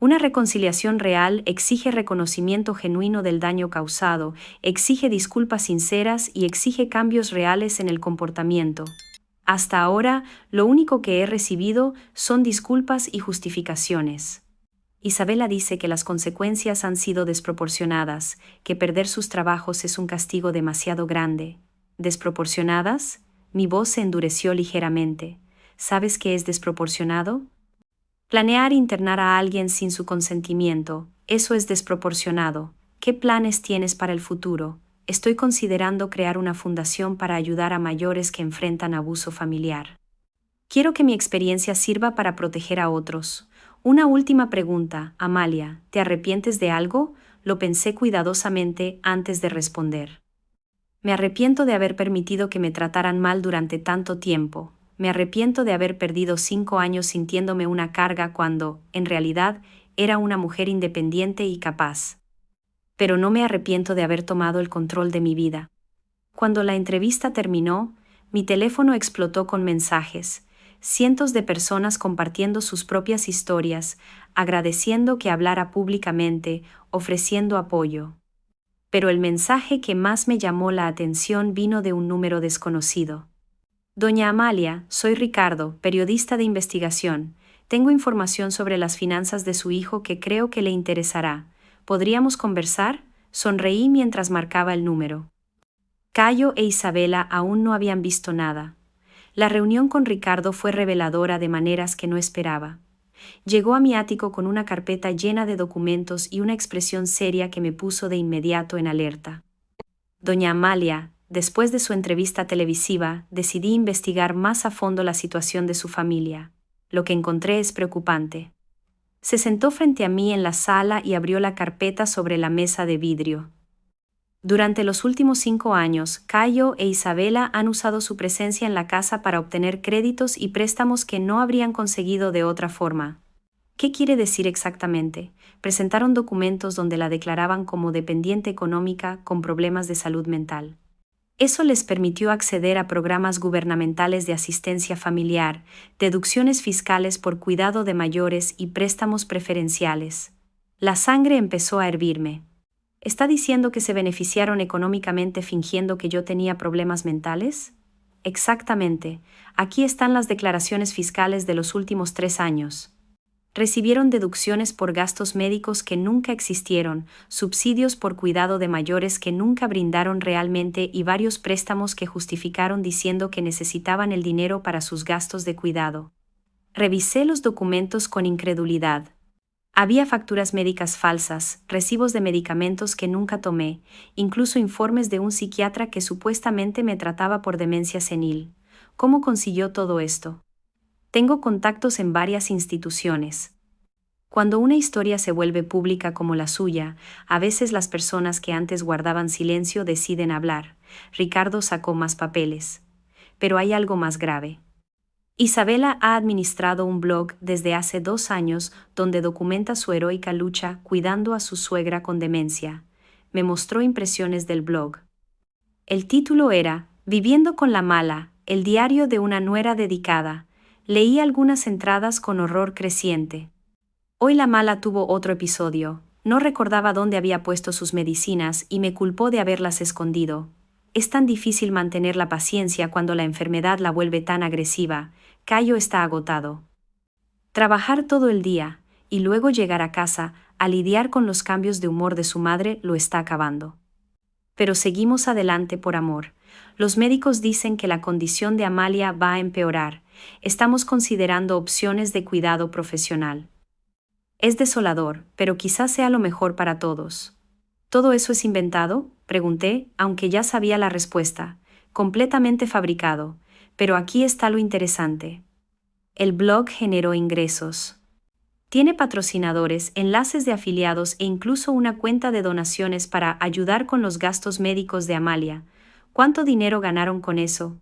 Una reconciliación real exige reconocimiento genuino del daño causado, exige disculpas sinceras y exige cambios reales en el comportamiento. Hasta ahora, lo único que he recibido son disculpas y justificaciones. Isabela dice que las consecuencias han sido desproporcionadas, que perder sus trabajos es un castigo demasiado grande. ¿Desproporcionadas? Mi voz se endureció ligeramente. ¿Sabes qué es desproporcionado? Planear internar a alguien sin su consentimiento, eso es desproporcionado. ¿Qué planes tienes para el futuro? Estoy considerando crear una fundación para ayudar a mayores que enfrentan abuso familiar. Quiero que mi experiencia sirva para proteger a otros. Una última pregunta, Amalia, ¿te arrepientes de algo? Lo pensé cuidadosamente antes de responder. Me arrepiento de haber permitido que me trataran mal durante tanto tiempo. Me arrepiento de haber perdido 5 años sintiéndome una carga cuando, en realidad, era una mujer independiente y capaz. Pero no me arrepiento de haber tomado el control de mi vida. Cuando la entrevista terminó, mi teléfono explotó con mensajes, cientos de personas compartiendo sus propias historias, agradeciendo que hablara públicamente, ofreciendo apoyo. Pero el mensaje que más me llamó la atención vino de un número desconocido. Doña Amalia, soy Ricardo, periodista de investigación. Tengo información sobre las finanzas de su hijo que creo que le interesará. ¿Podríamos conversar? Sonreí mientras marcaba el número. Cayo e Isabela aún no habían visto nada. La reunión con Ricardo fue reveladora de maneras que no esperaba. Llegó a mi ático con una carpeta llena de documentos y una expresión seria que me puso de inmediato en alerta. Doña Amalia, después de su entrevista televisiva, decidí investigar más a fondo la situación de su familia. Lo que encontré es preocupante. Se sentó frente a mí en la sala y abrió la carpeta sobre la mesa de vidrio. Durante los últimos 5 años, Cayo e Isabela han usado su presencia en la casa para obtener créditos y préstamos que no habrían conseguido de otra forma. ¿Qué quiere decir exactamente? Presentaron documentos donde la declaraban como dependiente económica con problemas de salud mental. Eso les permitió acceder a programas gubernamentales de asistencia familiar, deducciones fiscales por cuidado de mayores y préstamos preferenciales. La sangre empezó a hervirme. ¿Está diciendo que se beneficiaron económicamente fingiendo que yo tenía problemas mentales? Exactamente. Aquí están las declaraciones fiscales de los últimos 3 años. Recibieron deducciones por gastos médicos que nunca existieron, subsidios por cuidado de mayores que nunca brindaron realmente y varios préstamos que justificaron diciendo que necesitaban el dinero para sus gastos de cuidado. Revisé los documentos con incredulidad. Había facturas médicas falsas, recibos de medicamentos que nunca tomé, incluso informes de un psiquiatra que supuestamente me trataba por demencia senil. ¿Cómo consiguió todo esto? Tengo contactos en varias instituciones. Cuando una historia se vuelve pública como la suya, a veces las personas que antes guardaban silencio deciden hablar. Ricardo sacó más papeles. Pero hay algo más grave. Isabela ha administrado un blog desde hace 2 años donde documenta su heroica lucha cuidando a su suegra con demencia. Me mostró impresiones del blog. El título era Viviendo con la mala, el diario de una nuera dedicada. Leí algunas entradas con horror creciente. Hoy la mala tuvo otro episodio. No recordaba dónde había puesto sus medicinas y me culpó de haberlas escondido. Es tan difícil mantener la paciencia cuando la enfermedad la vuelve tan agresiva. Cayo está agotado. Trabajar todo el día, y luego llegar a casa, a lidiar con los cambios de humor de su madre, lo está acabando. Pero seguimos adelante por amor. Los médicos dicen que la condición de Amalia va a empeorar. Estamos considerando opciones de cuidado profesional. Es desolador, pero quizás sea lo mejor para todos. ¿Todo eso es inventado?, pregunté, aunque ya sabía la respuesta. Completamente fabricado. Pero aquí está lo interesante. El blog generó ingresos. Tiene patrocinadores, enlaces de afiliados e incluso una cuenta de donaciones para ayudar con los gastos médicos de Amalia. ¿Cuánto dinero ganaron con eso?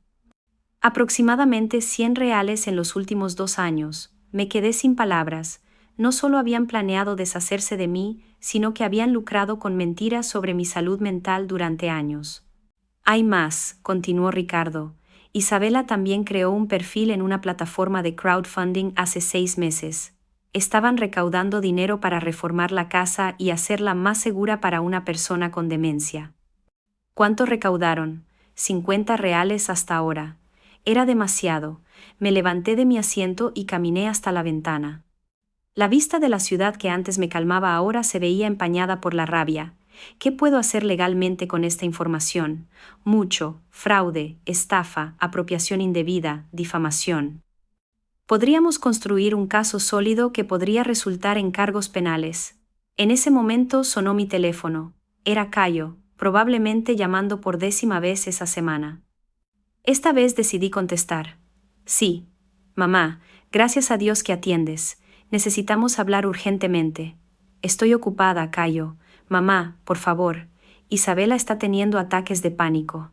Aproximadamente $100 en los últimos 2 años. Me quedé sin palabras. No solo habían planeado deshacerse de mí, sino que habían lucrado con mentiras sobre mi salud mental durante años. Hay más, continuó Ricardo. Isabela también creó un perfil en una plataforma de crowdfunding hace 6 meses. Estaban recaudando dinero para reformar la casa y hacerla más segura para una persona con demencia. ¿Cuánto recaudaron? $50 hasta ahora. Era demasiado. Me levanté de mi asiento y caminé hasta la ventana. La vista de la ciudad que antes me calmaba ahora se veía empañada por la rabia. ¿Qué puedo hacer legalmente con esta información? Mucho: fraude, estafa, apropiación indebida, difamación. Podríamos construir un caso sólido que podría resultar en cargos penales. En ese momento sonó mi teléfono. Era Cayo, probablemente llamando por 10ª vez esa semana. Esta vez decidí contestar. Sí. Mamá, gracias a Dios que atiendes. Necesitamos hablar urgentemente. Estoy ocupada, Cayo. Mamá, por favor. Isabela está teniendo ataques de pánico.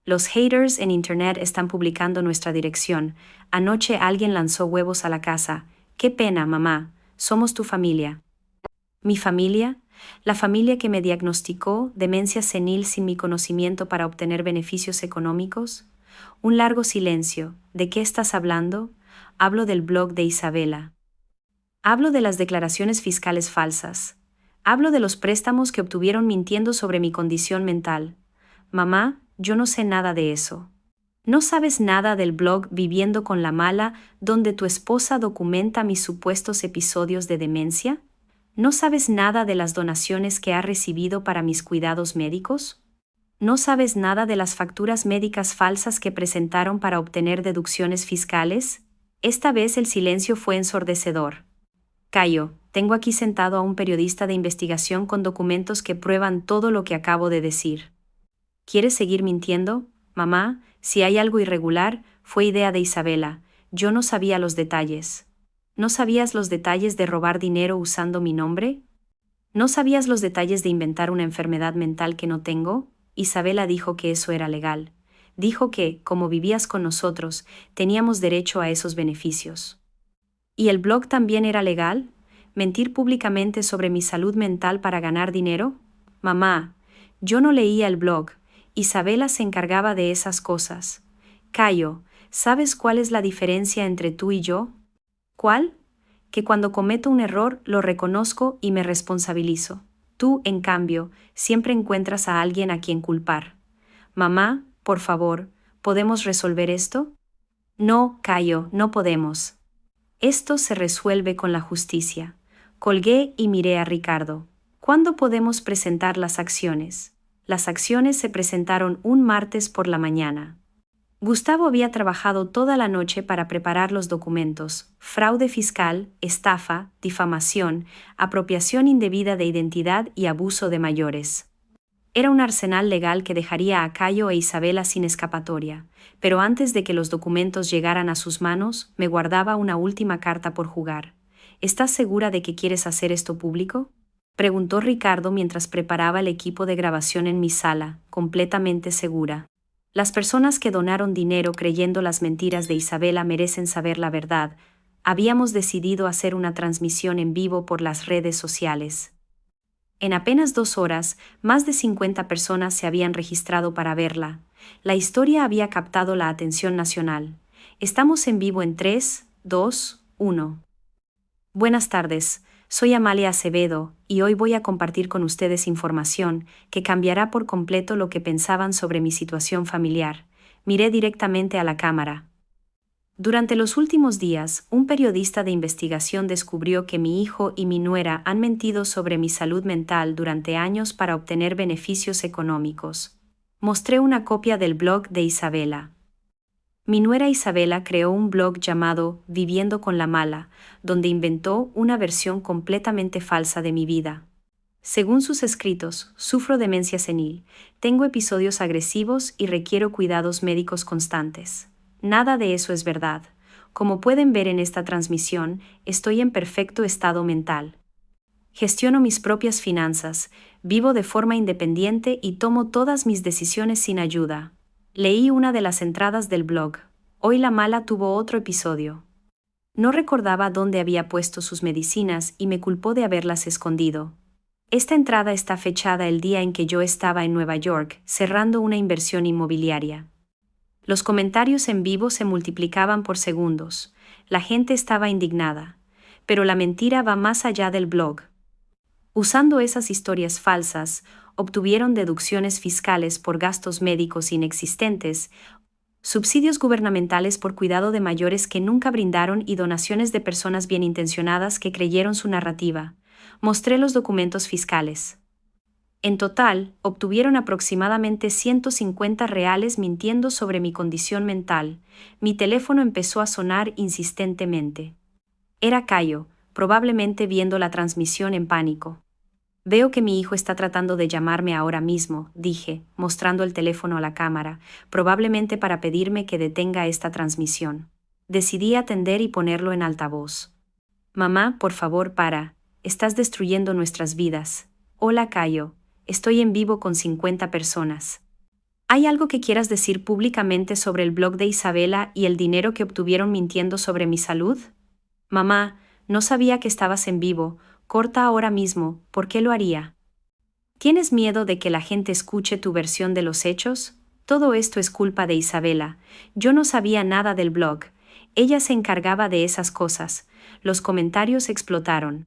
Los haters en internet están publicando nuestra dirección. Anoche alguien lanzó huevos a la casa. Qué pena, mamá. Somos tu familia. ¿Mi familia? ¿La familia que me diagnosticó demencia senil sin mi conocimiento para obtener beneficios económicos? Un largo silencio. ¿De qué estás hablando? Hablo del blog de Isabela. Hablo de las declaraciones fiscales falsas. Hablo de los préstamos que obtuvieron mintiendo sobre mi condición mental. Mamá, yo no sé nada de eso. ¿No sabes nada del blog Viviendo con la Mala, donde tu esposa documenta mis supuestos episodios de demencia? ¿No sabes nada de las donaciones que ha recibido para mis cuidados médicos? ¿No sabes nada de las facturas médicas falsas que presentaron para obtener deducciones fiscales? Esta vez el silencio fue ensordecedor. Cayo, tengo aquí sentado a un periodista de investigación con documentos que prueban todo lo que acabo de decir. ¿Quieres seguir mintiendo? Mamá, si hay algo irregular, fue idea de Isabela. Yo no sabía los detalles. ¿No sabías los detalles de robar dinero usando mi nombre? ¿No sabías los detalles de inventar una enfermedad mental que no tengo? Isabela dijo que eso era legal. Dijo que, como vivías con nosotros, teníamos derecho a esos beneficios. ¿Y el blog también era legal? ¿Mentir públicamente sobre mi salud mental para ganar dinero? Mamá, yo no leía el blog. Isabela se encargaba de esas cosas. Cayo, ¿sabes cuál es la diferencia entre tú y yo? ¿Cuál? Que cuando cometo un error lo reconozco y me responsabilizo. Tú, en cambio, siempre encuentras a alguien a quien culpar. Mamá, por favor, ¿podemos resolver esto? No, Cayo, no podemos. Esto se resuelve con la justicia. Colgué y miré a Ricardo. ¿Cuándo podemos presentar las acciones? Las acciones se presentaron un martes por la mañana. Gustavo había trabajado toda la noche para preparar los documentos: fraude fiscal, estafa, difamación, apropiación indebida de identidad y abuso de mayores. Era un arsenal legal que dejaría a Cayo e Isabela sin escapatoria, pero antes de que los documentos llegaran a sus manos, me guardaba una última carta por jugar. ¿Estás segura de que quieres hacer esto público?, preguntó Ricardo mientras preparaba el equipo de grabación en mi sala. Completamente segura. Las personas que donaron dinero creyendo las mentiras de Isabela merecen saber la verdad. Habíamos decidido hacer una transmisión en vivo por las redes sociales. En apenas 2 horas, más de 50 personas se habían registrado para verla. La historia había captado la atención nacional. Estamos en vivo en 3, 2, 1. Buenas tardes, soy Amalia Acevedo, y hoy voy a compartir con ustedes información que cambiará por completo lo que pensaban sobre mi situación familiar. Miré directamente a la cámara. Durante los últimos días, un periodista de investigación descubrió que mi hijo y mi nuera han mentido sobre mi salud mental durante años para obtener beneficios económicos. Mostré una copia del blog de Isabela. Mi nuera Isabela creó un blog llamado Viviendo con la Mala, donde inventó una versión completamente falsa de mi vida. Según sus escritos, sufro demencia senil, tengo episodios agresivos y requiero cuidados médicos constantes. Nada de eso es verdad. Como pueden ver en esta transmisión, estoy en perfecto estado mental. Gestiono mis propias finanzas, vivo de forma independiente y tomo todas mis decisiones sin ayuda. Leí una de las entradas del blog. Hoy la mala tuvo otro episodio. No recordaba dónde había puesto sus medicinas y me culpó de haberlas escondido. Esta entrada está fechada el día en que yo estaba en Nueva York, cerrando una inversión inmobiliaria. Los comentarios en vivo se multiplicaban por segundos. La gente estaba indignada. Pero la mentira va más allá del blog. Usando esas historias falsas, obtuvieron deducciones fiscales por gastos médicos inexistentes, subsidios gubernamentales por cuidado de mayores que nunca brindaron y donaciones de personas bien intencionadas que creyeron su narrativa. Mostré los documentos fiscales. En total, obtuvieron aproximadamente 150 reales mintiendo sobre mi condición mental. Mi teléfono empezó a sonar insistentemente. Era Cayo, probablemente viendo la transmisión en pánico. Veo que mi hijo está tratando de llamarme ahora mismo, dije, mostrando el teléfono a la cámara, probablemente para pedirme que detenga esta transmisión. Decidí atender y ponerlo en altavoz. Mamá, por favor, para. Estás destruyendo nuestras vidas. Hola, Cayo. Estoy en vivo con 50 personas. ¿Hay algo que quieras decir públicamente sobre el blog de Isabela y el dinero que obtuvieron mintiendo sobre mi salud? Mamá, no sabía que estabas en vivo. Corta ahora mismo. ¿Por qué lo haría? ¿Tienes miedo de que la gente escuche tu versión de los hechos? Todo esto es culpa de Isabela. Yo no sabía nada del blog. Ella se encargaba de esas cosas. Los comentarios explotaron.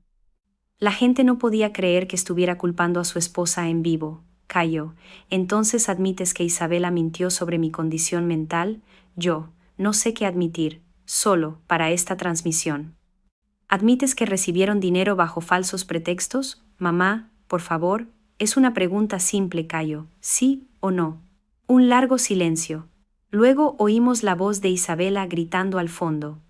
La gente no podía creer que estuviera culpando a su esposa en vivo. Cayo, ¿entonces admites que Isabela mintió sobre mi condición mental? Yo, no sé qué admitir, solo, para esta transmisión. ¿Admites que recibieron dinero bajo falsos pretextos? Mamá, por favor, es una pregunta simple, Cayo, ¿sí o no? Un largo silencio. Luego oímos la voz de Isabela gritando al fondo.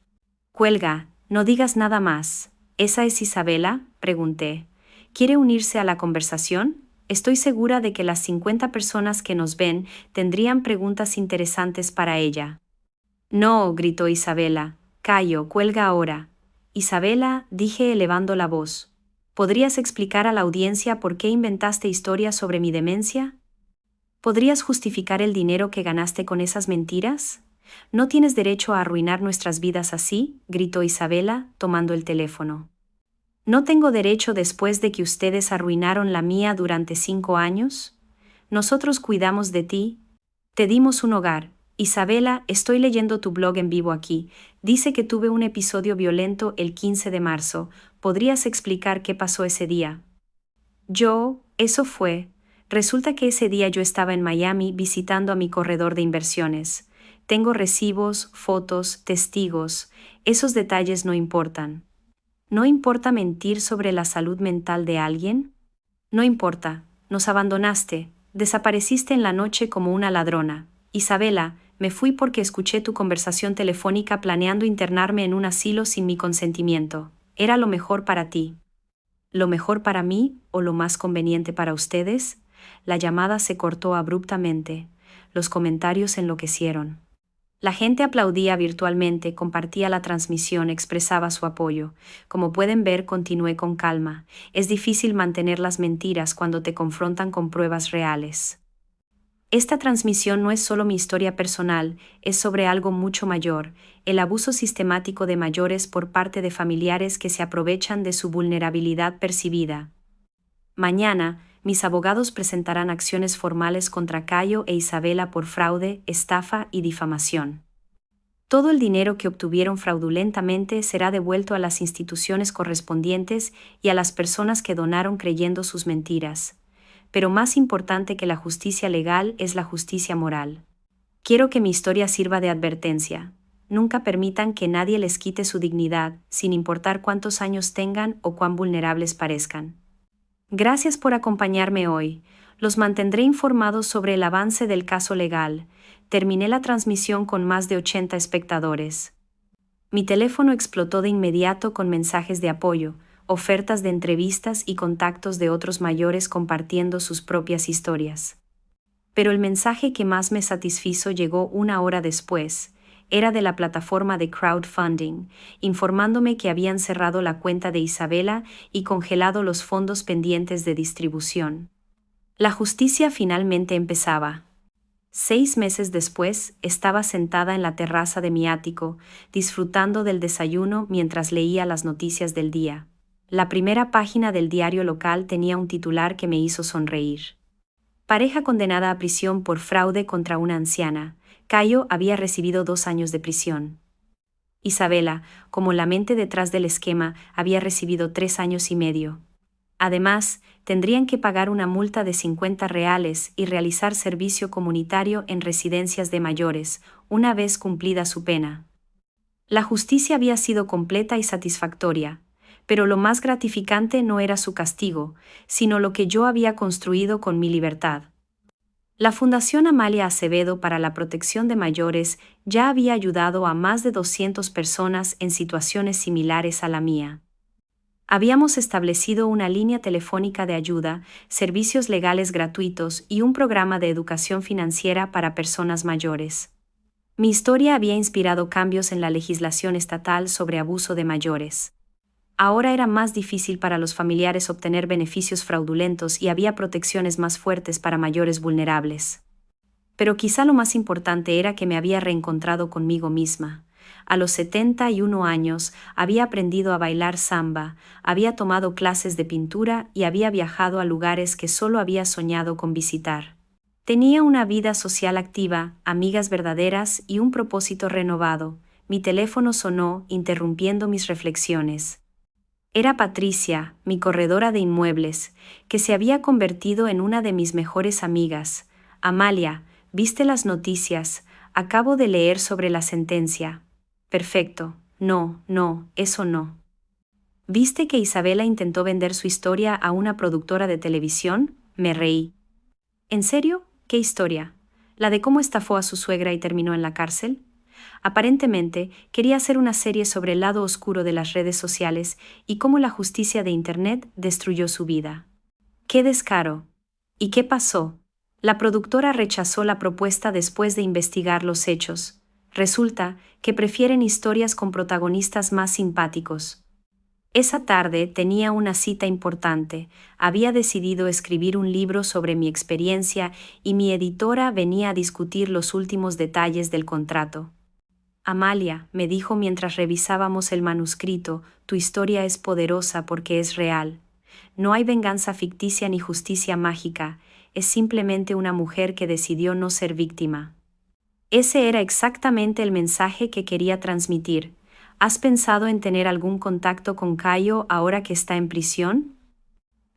Cuelga, no digas nada más. ¿Esa es Isabela?, pregunté. ¿Quiere unirse a la conversación? Estoy segura de que las 50 personas que nos ven tendrían preguntas interesantes para ella. No, gritó Isabela. Cayo, cuelga ahora. Isabela, dije elevando la voz. ¿Podrías explicar a la audiencia por qué inventaste historias sobre mi demencia? ¿Podrías justificar el dinero que ganaste con esas mentiras? No tienes derecho a arruinar nuestras vidas así, gritó Isabela, tomando el teléfono. ¿No tengo derecho después de que ustedes arruinaron la mía durante 5 años? Nosotros cuidamos de ti. Te dimos un hogar. Isabela, estoy leyendo tu blog en vivo aquí. Dice que tuve un episodio violento el 15 de marzo. ¿Podrías explicar qué pasó ese día? Eso fue. Resulta que ese día yo estaba en Miami visitando a mi corredor de inversiones. Tengo recibos, fotos, testigos. Esos detalles no importan. ¿No importa mentir sobre la salud mental de alguien? No importa. Nos abandonaste. Desapareciste en la noche como una ladrona. Isabela, me fui porque escuché tu conversación telefónica planeando internarme en un asilo sin mi consentimiento. Era lo mejor para ti. ¿Lo mejor para mí o lo más conveniente para ustedes? La llamada se cortó abruptamente. Los comentarios enloquecieron. La gente aplaudía virtualmente, compartía la transmisión, expresaba su apoyo. Como pueden ver, continué con calma. Es difícil mantener las mentiras cuando te confrontan con pruebas reales. Esta transmisión no es solo mi historia personal, es sobre algo mucho mayor, el abuso sistemático de mayores por parte de familiares que se aprovechan de su vulnerabilidad percibida. Mañana, mis abogados presentarán acciones formales contra Cayo e Isabela por fraude, estafa y difamación. Todo el dinero que obtuvieron fraudulentamente será devuelto a las instituciones correspondientes y a las personas que donaron creyendo sus mentiras. Pero más importante que la justicia legal es la justicia moral. Quiero que mi historia sirva de advertencia. Nunca permitan que nadie les quite su dignidad, sin importar cuántos años tengan o cuán vulnerables parezcan. Gracias por acompañarme hoy. Los mantendré informados sobre el avance del caso legal. Terminé la transmisión con más de 80 espectadores. Mi teléfono explotó de inmediato con mensajes de apoyo, ofertas de entrevistas y contactos de otros mayores compartiendo sus propias historias. Pero el mensaje que más me satisfizo llegó 1 hora después. Era de la plataforma de crowdfunding, informándome que habían cerrado la cuenta de Isabela y congelado los fondos pendientes de distribución. La justicia finalmente empezaba. 6 meses después, estaba sentada en la terraza de mi ático, disfrutando del desayuno mientras leía las noticias del día. La primera página del diario local tenía un titular que me hizo sonreír. Pareja condenada a prisión por fraude contra una anciana. Cayo había recibido 2 años de prisión. Isabela, como la mente detrás del esquema, había recibido 3 años y medio. Además, tendrían que pagar una multa de 50 reales y realizar servicio comunitario en residencias de mayores, una vez cumplida su pena. La justicia había sido completa y satisfactoria, pero lo más gratificante no era su castigo, sino lo que yo había construido con mi libertad. La Fundación Amalia Acevedo para la Protección de Mayores ya había ayudado a más de 200 personas en situaciones similares a la mía. Habíamos establecido una línea telefónica de ayuda, servicios legales gratuitos y un programa de educación financiera para personas mayores. Mi historia había inspirado cambios en la legislación estatal sobre abuso de mayores. Ahora era más difícil para los familiares obtener beneficios fraudulentos y había protecciones más fuertes para mayores vulnerables. Pero quizá lo más importante era que me había reencontrado conmigo misma. A los 71 años había aprendido a bailar samba, había tomado clases de pintura y había viajado a lugares que solo había soñado con visitar. Tenía una vida social activa, amigas verdaderas y un propósito renovado. Mi teléfono sonó, interrumpiendo mis reflexiones. Era Patricia, mi corredora de inmuebles, que se había convertido en una de mis mejores amigas. Amalia, ¿viste las noticias? Acabo de leer sobre la sentencia. Perfecto. No, eso no. ¿Viste que Isabela intentó vender su historia a una productora de televisión? Me reí. ¿En serio? ¿Qué historia? ¿La de cómo estafó a su suegra y terminó en la cárcel? Aparentemente, quería hacer una serie sobre el lado oscuro de las redes sociales y cómo la justicia de Internet destruyó su vida. ¡Qué descaro! ¿Y qué pasó? La productora rechazó la propuesta después de investigar los hechos. Resulta que prefieren historias con protagonistas más simpáticos. Esa tarde tenía una cita importante. Había decidido escribir un libro sobre mi experiencia y mi editora venía a discutir los últimos detalles del contrato. Amalia, me dijo mientras revisábamos el manuscrito, tu historia es poderosa porque es real. No hay venganza ficticia ni justicia mágica, es simplemente una mujer que decidió no ser víctima. Ese era exactamente el mensaje que quería transmitir. ¿Has pensado en tener algún contacto con Caio ahora que está en prisión?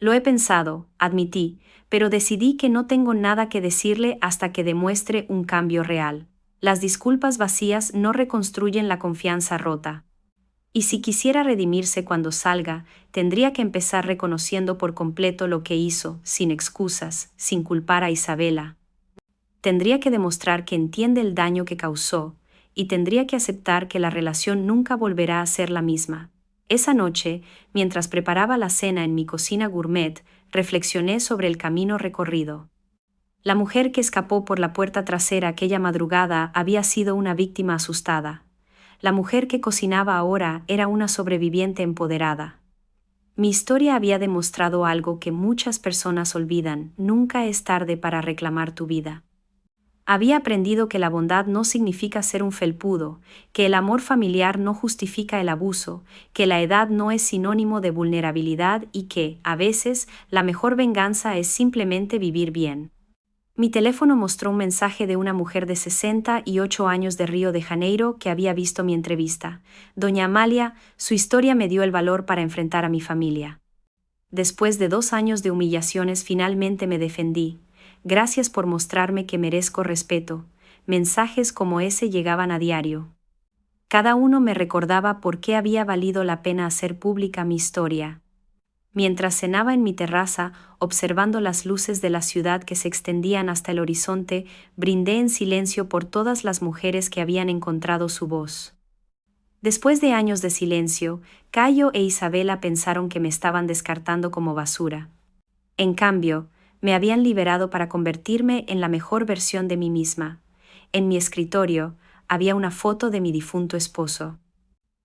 Lo he pensado, admití, pero decidí que no tengo nada que decirle hasta que demuestre un cambio real. Las disculpas vacías no reconstruyen la confianza rota. Y si quisiera redimirse cuando salga, tendría que empezar reconociendo por completo lo que hizo, sin excusas, sin culpar a Isabela. Tendría que demostrar que entiende el daño que causó, y tendría que aceptar que la relación nunca volverá a ser la misma. Esa noche, mientras preparaba la cena en mi cocina gourmet, reflexioné sobre el camino recorrido. La mujer que escapó por la puerta trasera aquella madrugada había sido una víctima asustada. La mujer que cocinaba ahora era una sobreviviente empoderada. Mi historia había demostrado algo que muchas personas olvidan: nunca es tarde para reclamar tu vida. Había aprendido que la bondad no significa ser un felpudo, que el amor familiar no justifica el abuso, que la edad no es sinónimo de vulnerabilidad y que, a veces, la mejor venganza es simplemente vivir bien. Mi teléfono mostró un mensaje de una mujer de 68 años de Río de Janeiro que había visto mi entrevista. Doña Amalia, su historia me dio el valor para enfrentar a mi familia. Después de 2 años de humillaciones finalmente me defendí. Gracias por mostrarme que merezco respeto. Mensajes como ese llegaban a diario. Cada uno me recordaba por qué había valido la pena hacer pública mi historia. Mientras cenaba en mi terraza, observando las luces de la ciudad que se extendían hasta el horizonte, brindé en silencio por todas las mujeres que habían encontrado su voz. Después de años de silencio, Caio e Isabela pensaron que me estaban descartando como basura. En cambio, me habían liberado para convertirme en la mejor versión de mí misma. En mi escritorio había una foto de mi difunto esposo.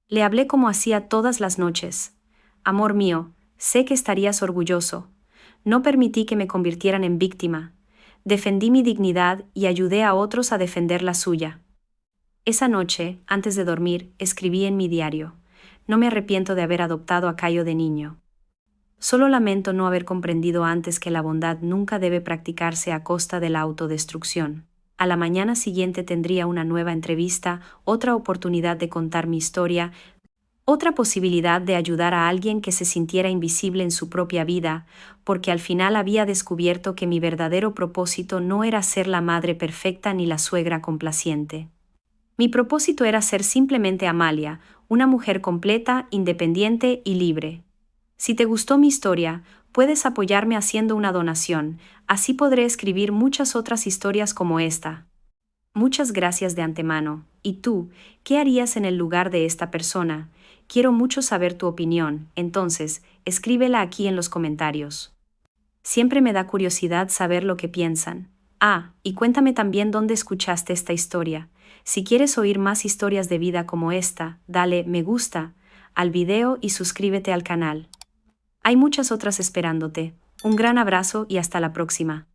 Le hablé como hacía todas las noches. Amor mío, sé que estarías orgulloso. No permití que me convirtieran en víctima. Defendí mi dignidad y ayudé a otros a defender la suya. Esa noche, antes de dormir, escribí en mi diario: no me arrepiento de haber adoptado a Caio de niño. Solo lamento no haber comprendido antes que la bondad nunca debe practicarse a costa de la autodestrucción. A la mañana siguiente tendría una nueva entrevista, otra oportunidad de contar mi historia, otra posibilidad de ayudar a alguien que se sintiera invisible en su propia vida, porque al final había descubierto que mi verdadero propósito no era ser la madre perfecta ni la suegra complaciente. Mi propósito era ser simplemente Amalia, una mujer completa, independiente y libre. Si te gustó mi historia, puedes apoyarme haciendo una donación, así podré escribir muchas otras historias como esta. Muchas gracias de antemano. ¿Y tú, qué harías en el lugar de esta persona? Quiero mucho saber tu opinión, entonces, escríbela aquí en los comentarios. Siempre me da curiosidad saber lo que piensan. Ah, y cuéntame también dónde escuchaste esta historia. Si quieres oír más historias de vida como esta, dale me gusta al video y suscríbete al canal. Hay muchas otras esperándote. Un gran abrazo y hasta la próxima.